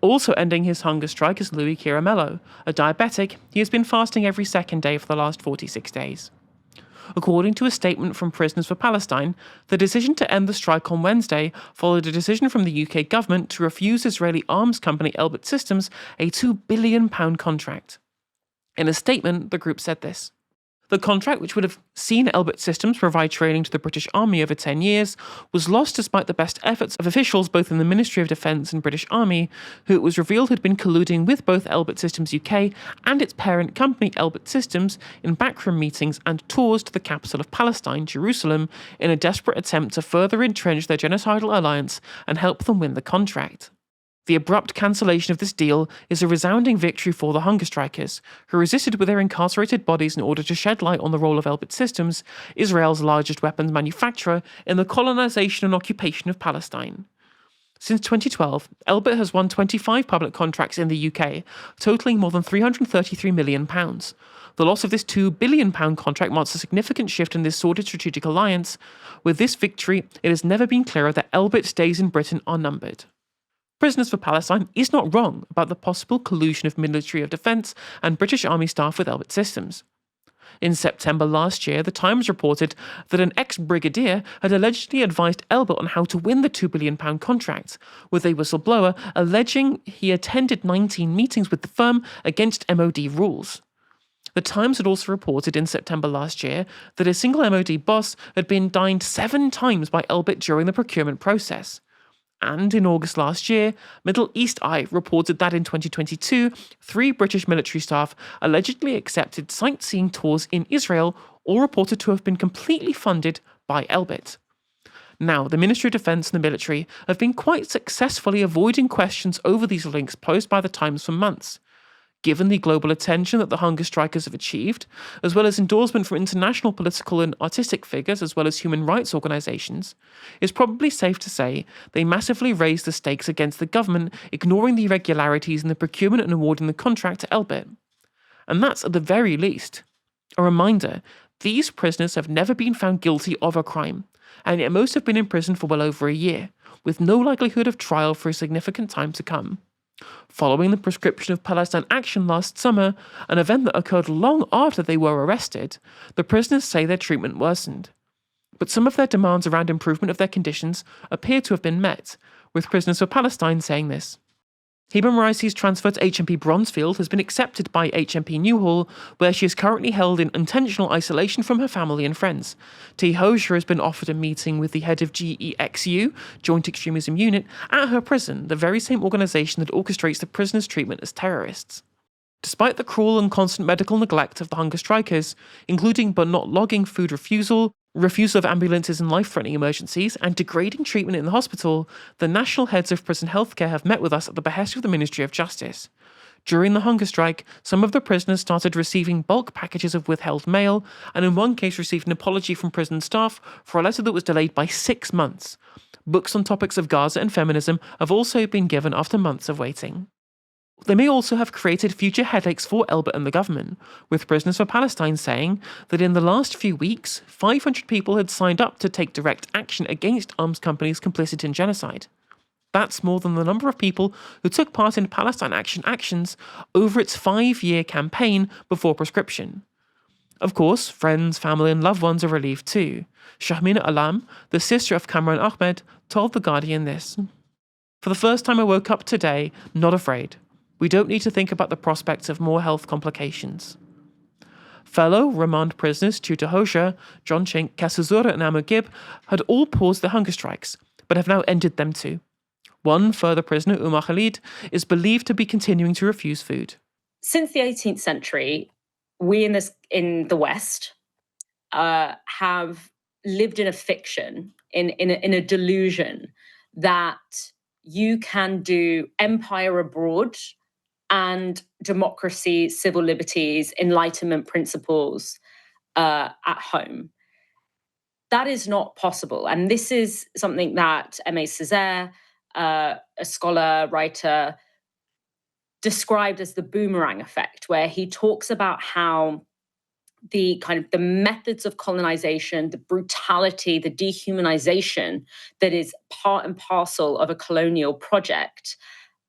Also ending his hunger strike is Louis Caramello, a diabetic. He has been fasting every second day for the last 46 days. According to a statement from Prisoners for Palestine, the decision to end the strike on Wednesday followed a decision from the UK government to refuse Israeli arms company Elbit Systems a £2 billion contract. In a statement, the group said this: "The contract, which would have seen Elbit Systems provide training to the British Army over 10 years, was lost despite the best efforts of officials both in the Ministry of Defence and British Army, who it was revealed had been colluding with both Elbit Systems UK and its parent company Elbit Systems in backroom meetings and tours to the capital of Palestine, Jerusalem, in a desperate attempt to further entrench their genocidal alliance and help them win the contract. The abrupt cancellation of this deal is a resounding victory for the hunger strikers, who resisted with their incarcerated bodies in order to shed light on the role of Elbit Systems, Israel's largest weapons manufacturer, in the colonization and occupation of Palestine. Since 2012, Elbit has won 25 public contracts in the UK, totaling more than £333 million. The loss of this £2 billion contract marks a significant shift in this sordid strategic alliance. With this victory, it has never been clearer that Elbit's days in Britain are numbered." Prisoners for Palestine is not wrong about the possible collusion of Ministry of Defence and British Army staff with Elbit Systems. In September last year, The Times reported that an ex-brigadier had allegedly advised Elbit on how to win the £2 billion contract, with a whistleblower alleging he attended 19 meetings with the firm against MOD rules. The Times had also reported in September last year that a single MOD boss had been dined 7 times by Elbit during the procurement process. And in August last year, Middle East Eye reported that in 2022, 3 British military staff allegedly accepted sightseeing tours in Israel, all reported to have been completely funded by Elbit. Now, the Ministry of Defence and the military have been quite successfully avoiding questions over these links posed by the Times for months. Given the global attention that the hunger strikers have achieved, as well as endorsement from international political and artistic figures, as well as human rights organisations, it's probably safe to say they massively raised the stakes against the government, ignoring the irregularities in the procurement and awarding the contract to Elbit. And that's at the very least. A reminder, these prisoners have never been found guilty of a crime, and yet most have been in prison for well over a year, with no likelihood of trial for a significant time to come. Following the prescription of Palestine action last summer, an event that occurred long after they were arrested, the prisoners say their treatment worsened. But some of their demands around improvement of their conditions appear to have been met, with Prisoners for Palestine saying this: "Eyebrow-raising's transfer to HMP Bronzefield has been accepted by HMP Newhall, where she is currently held in intentional isolation from her family and friends. T. Hosier has been offered a meeting with the head of GEXU, Joint Extremism Unit, at her prison, the very same organisation that orchestrates the prisoners' treatment as terrorists." Despite the cruel and constant medical neglect of the hunger strikers, including but not logging food refusal of ambulances in life-threatening emergencies, and degrading treatment in the hospital, the national heads of prison healthcare have met with us at the behest of the Ministry of Justice. During the hunger strike, some of the prisoners started receiving bulk packages of withheld mail, and in one case received an apology from prison staff for a letter that was delayed by 6 months. Books on topics of Gaza and feminism have also been given after months of waiting. They may also have created future headaches for Elbit and the government, with Prisoners for Palestine saying that in the last few weeks, 500 people had signed up to take direct action against arms companies complicit in genocide. That's more than the number of people who took part in Palestine actions over its 5-year campaign before prescription. Of course, friends, family and loved ones are relieved too. Shahmina Alam, the sister of Kamran Ahmed, told The Guardian this. For the first time I woke up today, not afraid. We don't need to think about the prospects of more health complications. Fellow remand prisoners Tuta Hoxha, John Chink, Kasuzura and Amu Gib had all paused their hunger strikes, but have now ended them too. One further prisoner, Umar Khalid, is believed to be continuing to refuse food. Since the 18th century, we in the West have lived in a fiction, in a delusion that you can do empire abroad and democracy, civil liberties, Enlightenment principles at home. That is not possible. And this is something that Aimé Césaire, a scholar, writer, described as the boomerang effect, where he talks about how the methods of colonization, the brutality, the dehumanization that is part and parcel of a colonial project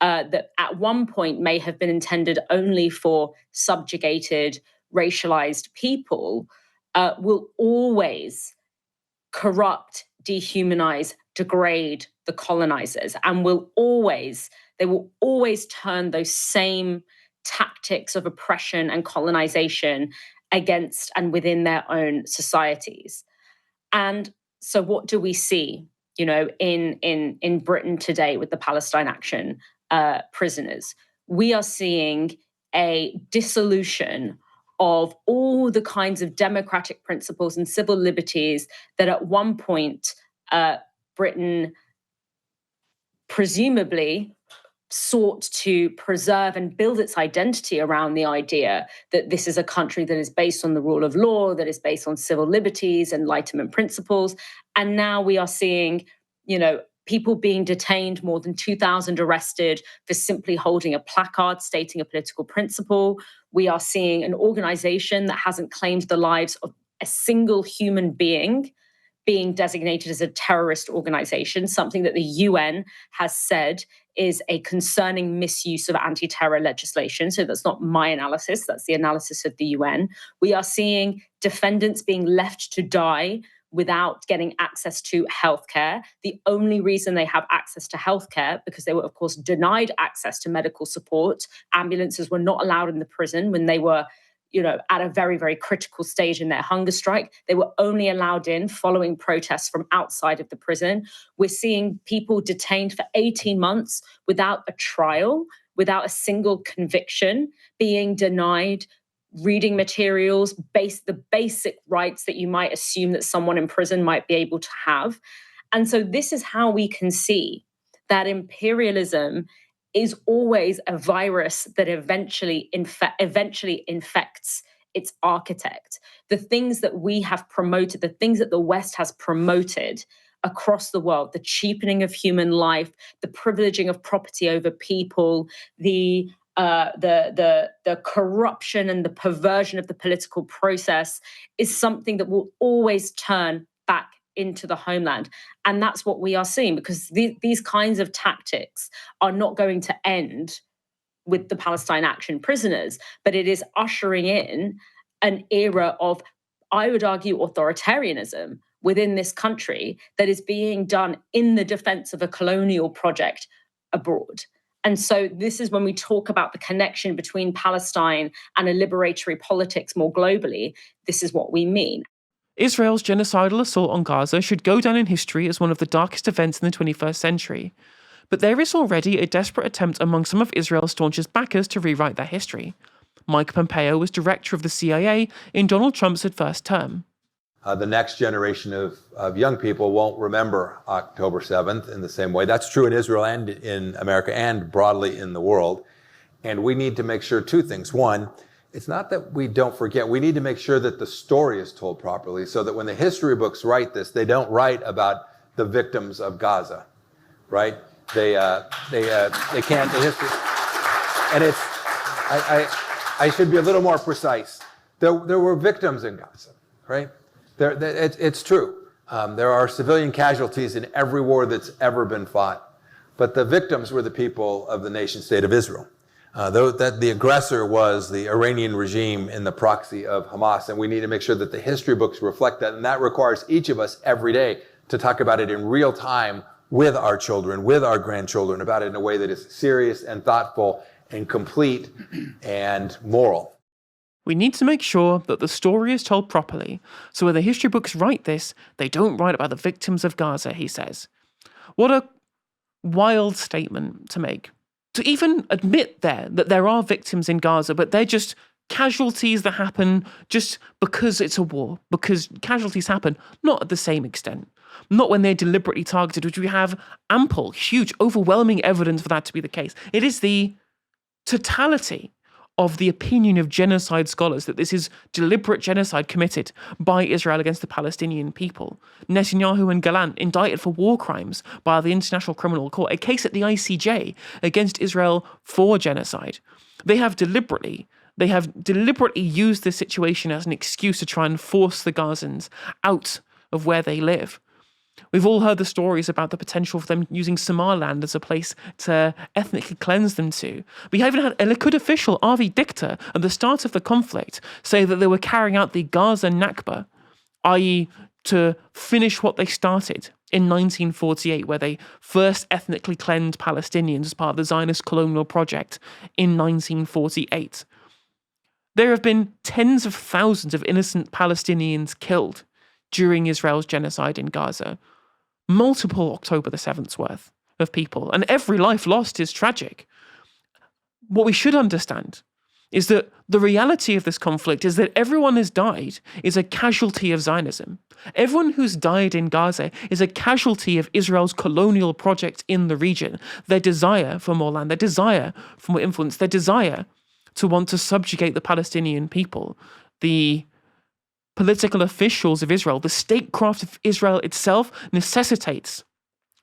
that at one point may have been intended only for subjugated, racialized people, will always corrupt, dehumanize, degrade the colonizers, and they will always turn those same tactics of oppression and colonization against and within their own societies. And so what do we see, in Britain today with the Palestine Action prisoners? We are seeing a dissolution of all the kinds of democratic principles and civil liberties that at one point Britain presumably sought to preserve and build its identity around the idea that this is a country that is based on the rule of law, that is based on civil liberties, Enlightenment principles. And now we are seeing, people being detained, more than 2,000 arrested for simply holding a placard stating a political principle. We are seeing an organization that hasn't claimed the lives of a single human being being designated as a terrorist organization, something that the UN has said is a concerning misuse of anti-terror legislation. So that's not my analysis, that's the analysis of the UN. We are seeing defendants being left to die without getting access to healthcare. The only reason they have access to healthcare, because they were, of course, denied access to medical support. Ambulances were not allowed in the prison when they were at a very, very critical stage in their hunger strike. They were only allowed in following protests from outside of the prison. We're seeing people detained for 18 months without a trial, without a single conviction, being denied reading materials, the basic rights that you might assume that someone in prison might be able to have. And so this is how we can see that imperialism is always a virus that eventually infects its architect. The things that we have promoted, the things that the West has promoted across the world, the cheapening of human life, the privileging of property over people, the corruption and the perversion of the political process, is something that will always turn back into the homeland. And that's what we are seeing, because these kinds of tactics are not going to end with the Palestine Action prisoners, but it is ushering in an era of, I would argue, authoritarianism within this country that is being done in the defense of a colonial project abroad. And so this is when we talk about the connection between Palestine and a liberatory politics more globally, this is what we mean. Israel's genocidal assault on Gaza should go down in history as one of the darkest events in the 21st century. But there is already a desperate attempt among some of Israel's staunchest backers to rewrite that history. Mike Pompeo was director of the CIA in Donald Trump's first term. The next generation of young people won't remember October 7th in the same way. That's true in Israel and in America and broadly in the world. And we need to make sure two things. One, it's not that we don't forget. We need to make sure that the story is told properly so that when the history books write this, they don't write about the victims of Gaza, right? They can't, the history. And I should be a little more precise. There were victims in Gaza, right? It's true. There are civilian casualties in every war that's ever been fought. But the victims were the people of the nation state of Israel. Though that the aggressor was the Iranian regime in the proxy of Hamas, and we need to make sure that the history books reflect that, and that requires each of us every day to talk about it in real time with our children, with our grandchildren, about it in a way that is serious and thoughtful and complete and moral. We need to make sure that the story is told properly, so when the history books write this, they don't write about the victims of Gaza, he says. What a wild statement to make. To even admit that there are victims in Gaza, but they're just casualties that happen just because it's a war, because casualties happen, not at the same extent. Not when they're deliberately targeted, which we have ample, huge, overwhelming evidence for that to be the case. It is the totality of the opinion of genocide scholars that this is deliberate genocide committed by Israel against the Palestinian people. Netanyahu and Gallant indicted for war crimes by the International Criminal Court, a case at the ICJ against Israel for genocide. They have deliberately used this situation as an excuse to try and force the Gazans out of where they live. We've all heard the stories about the potential for them using Somaliland as a place to ethnically cleanse them to. We even had a Likud official, Avi Dichter, at the start of the conflict, say that they were carrying out the Gaza Nakba, i.e. to finish what they started in 1948, where they first ethnically cleansed Palestinians as part of the Zionist colonial project in 1948. There have been tens of thousands of innocent Palestinians killed during Israel's genocide in Gaza. Multiple October the 7th's worth of people, and every life lost is tragic. What we should understand is that the reality of this conflict is that everyone who's died is a casualty of Zionism. Everyone who's died in Gaza is a casualty of Israel's colonial project in the region. Their desire for more land, their desire for more influence, their desire to want to subjugate the Palestinian people, the political officials of Israel, the statecraft of Israel itself necessitates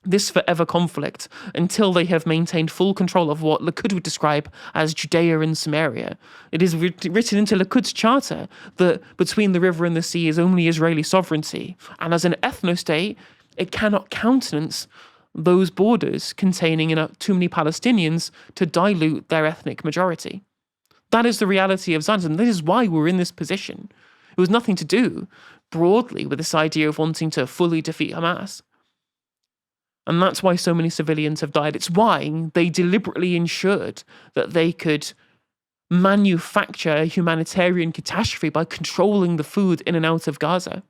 this forever conflict until they have maintained full control of what Likud would describe as Judea and Samaria. It is written into Likud's charter that between the river and the sea is only Israeli sovereignty, and as an ethno-state, it cannot countenance those borders containing too many Palestinians to dilute their ethnic majority. That is the reality of Zionism. This is why we're in this position. It was nothing to do, broadly, with this idea of wanting to fully defeat Hamas. And that's why so many civilians have died. It's why they deliberately ensured that they could manufacture a humanitarian catastrophe by controlling the food in and out of Gaza.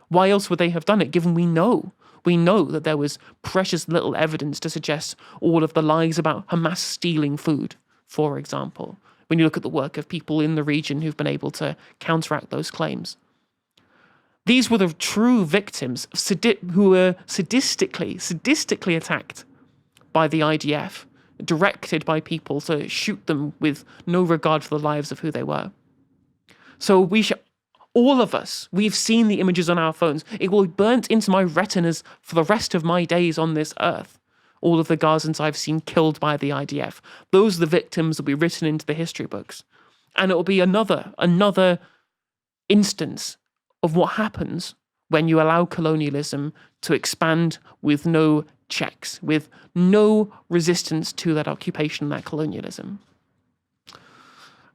Why else would they have done it, given we know that there was precious little evidence to suggest all of the lies about Hamas stealing food, for example, when you look at the work of people in the region who've been able to counteract those claims. These were the true victims who were sadistically attacked by the IDF, directed by people to shoot them with no regard for the lives of who they were. So all of us, we've seen the images on our phones. It will be burnt into my retinas for the rest of my days on this earth. All of the Gazans I've seen killed by the IDF. Those are the victims that will be written into the history books. And it will be another instance of what happens when you allow colonialism to expand with no checks, with no resistance to that occupation, that colonialism.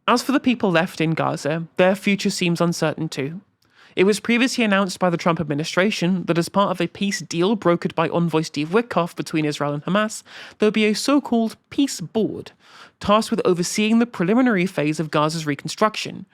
As for the people left in Gaza, their future seems uncertain too. It was previously announced by the Trump administration that as part of a peace deal brokered by envoy Steve Witkoff between Israel and Hamas, there would be a so-called peace board tasked with overseeing the preliminary phase of Gaza's reconstruction.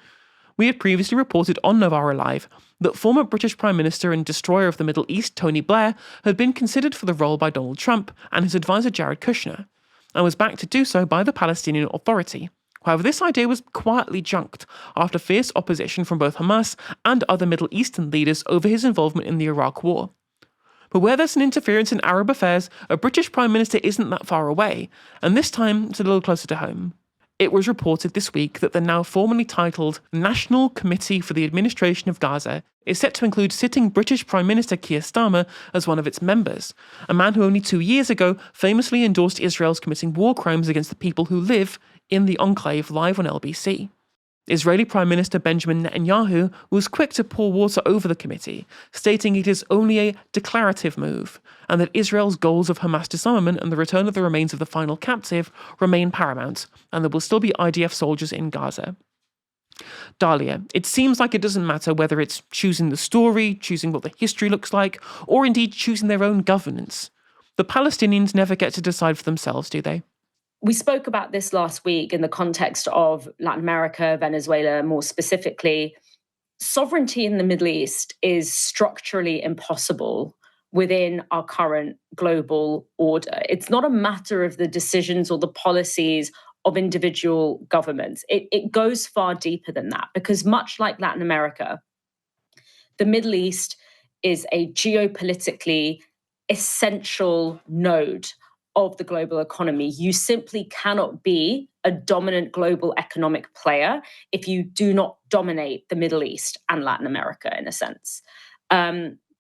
We had previously reported on Novara Live that former British Prime Minister and destroyer of the Middle East, Tony Blair, had been considered for the role by Donald Trump and his advisor Jared Kushner, and was backed to do so by the Palestinian Authority. However, this idea was quietly junked after fierce opposition from both Hamas and other Middle Eastern leaders over his involvement in the Iraq War. But where there's an interference in Arab affairs, a British Prime Minister isn't that far away, and this time it's a little closer to home. It was reported this week that the now formally titled National Committee for the Administration of Gaza is set to include sitting British Prime Minister Keir Starmer as one of its members, a man who only 2 years ago famously endorsed Israel's committing war crimes against the people who live in the enclave live on LBC. Israeli Prime Minister Benjamin Netanyahu was quick to pour water over the committee, stating it is only a declarative move, and that Israel's goals of Hamas disarmament and the return of the remains of the final captive remain paramount, and there will still be IDF soldiers in Gaza. Dalia, it seems like it doesn't matter whether it's choosing the story, choosing what the history looks like, or indeed choosing their own governance. The Palestinians never get to decide for themselves, do they? We spoke about this last week in the context of Latin America, Venezuela more specifically. Sovereignty in the Middle East is structurally impossible within our current global order. It's not a matter of the decisions or the policies of individual governments. It goes far deeper than that, because much like Latin America, the Middle East is a geopolitically essential node of the global economy. You simply cannot be a dominant global economic player if you do not dominate the Middle East and Latin America, in a sense.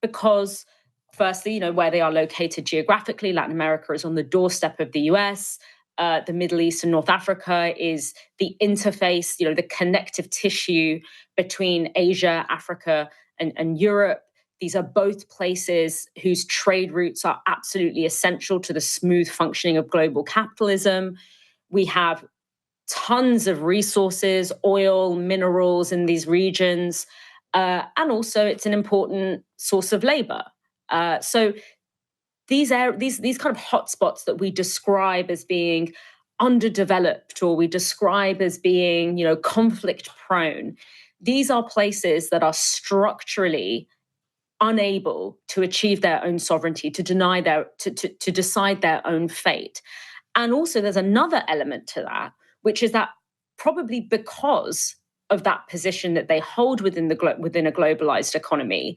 Because firstly, where they are located geographically, Latin America is on the doorstep of the US. The Middle East and North Africa is the interface, the connective tissue between Asia, Africa, and Europe. These are both places whose trade routes are absolutely essential to the smooth functioning of global capitalism. We have tons of resources, oil, minerals in these regions, and also it's an important source of labor. So these kind of hotspots that we describe as being underdeveloped, or we describe as being, conflict prone, these are places that are structurally unable to achieve their own sovereignty, to decide their own fate. And also there's another element to that, which is that probably because of that position that they hold within a globalized economy,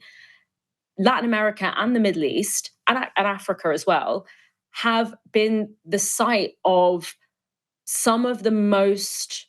Latin America and the Middle East and Africa as well have been the site of some of the most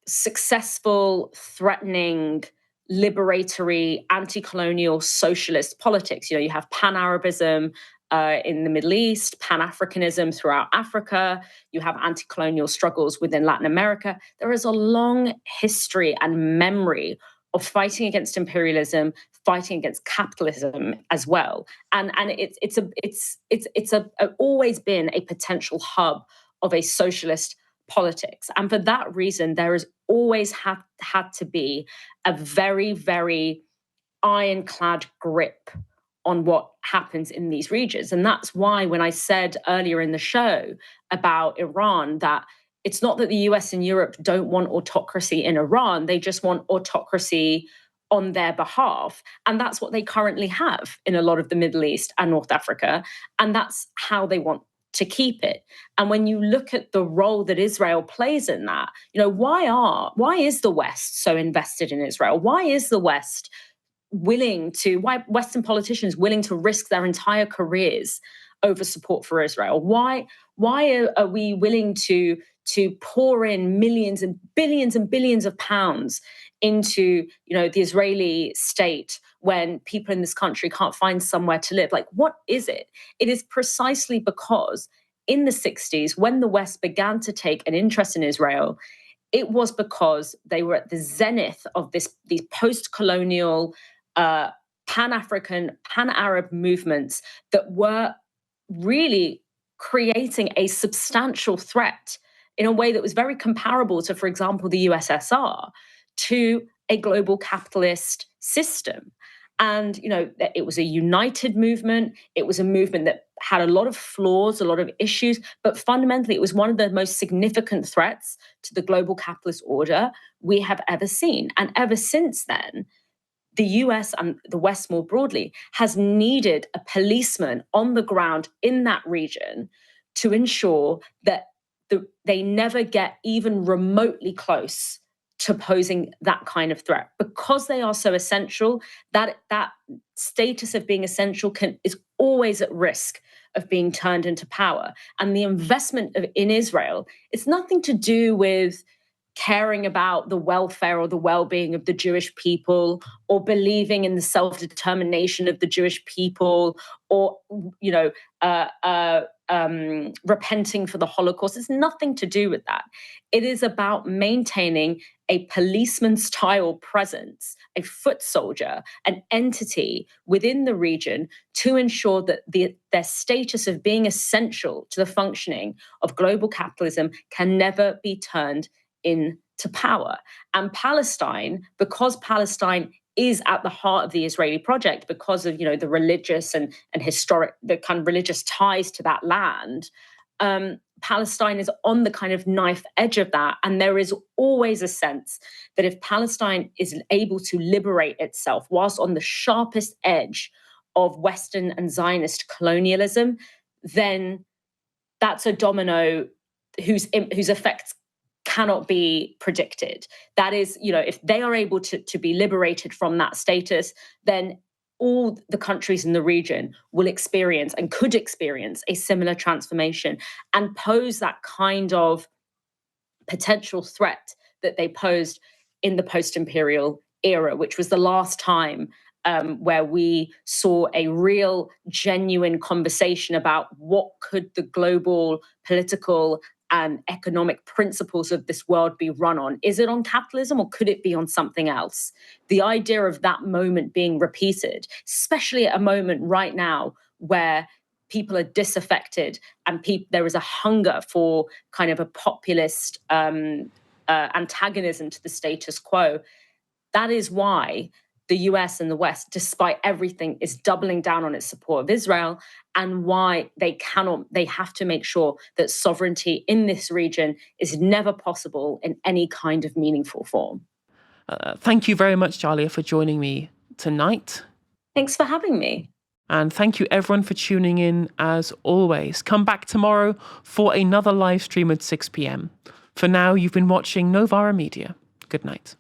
successful, threatening, liberatory, anti-colonial socialist politics. You have Pan-Arabism in the Middle East, Pan-Africanism throughout Africa. You have anti-colonial struggles within Latin America. There is a long history and memory of fighting against imperialism, fighting against capitalism as well, and it's always been a potential hub of a socialist politics. And for that reason, there has always had to be a very, very ironclad grip on what happens in these regions. And that's why when I said earlier in the show about Iran that it's not that the US and Europe don't want autocracy in Iran, they just want autocracy on their behalf. And that's what they currently have in a lot of the Middle East and North Africa. And that's how they want to keep it. And when you look at the role that Israel plays in that, why is the West so invested in Israel? Why is the West why Western politicians willing to risk their entire careers over support for Israel? Why are we willing to pour in millions and billions of pounds into the Israeli state when people in this country can't find somewhere to live? Like, what is it? It is precisely because in the 60s, when the West began to take an interest in Israel, it was because they were at the zenith of these post-colonial, Pan-African, Pan-Arab movements that were really creating a substantial threat in a way that was very comparable to, for example, the USSR, to a global capitalist system. And, it was a united movement. It was a movement that had a lot of flaws, a lot of issues, but fundamentally it was one of the most significant threats to the global capitalist order we have ever seen. And ever since then, the US and the West more broadly has needed a policeman on the ground in that region to ensure that they never get even remotely close to posing that kind of threat. Because they are so essential, that status of being essential is always at risk of being turned into power. And the investment in Israel, it's nothing to do with caring about the welfare or the well-being of the Jewish people, or believing in the self-determination of the Jewish people, or repenting for the Holocaust. It's nothing to do with that. It is about maintaining a policeman-style presence, a foot soldier, an entity within the region to ensure that their status of being essential to the functioning of global capitalism can never be turned into power. And Palestine, because Palestine is at the heart of the Israeli project, because of the religious and historic, the kind of religious ties to that land, Palestine is on the kind of knife edge of that. And there is always a sense that if Palestine is able to liberate itself whilst on the sharpest edge of Western and Zionist colonialism, then that's a domino whose effects cannot be predicted. That is, if they are able to be liberated from that status, then all the countries in the region will experience and could experience a similar transformation and pose that kind of potential threat that they posed in the post-imperial era, which was the last time where we saw a real, genuine conversation about what could the global political and economic principles of this world be run on. Is it on capitalism, or could it be on something else? The idea of that moment being repeated, especially at a moment right now where people are disaffected and there is a hunger for kind of a populist antagonism to the status quo. That is why the US and the West, despite everything, is doubling down on its support of Israel, and why they have to make sure that sovereignty in this region is never possible in any kind of meaningful form. Thank you very much, Dalia, for joining me tonight. Thanks for having me. And thank you everyone for tuning in as always. Come back tomorrow for another live stream at 6 p.m. For now, you've been watching Novara Media. Good night.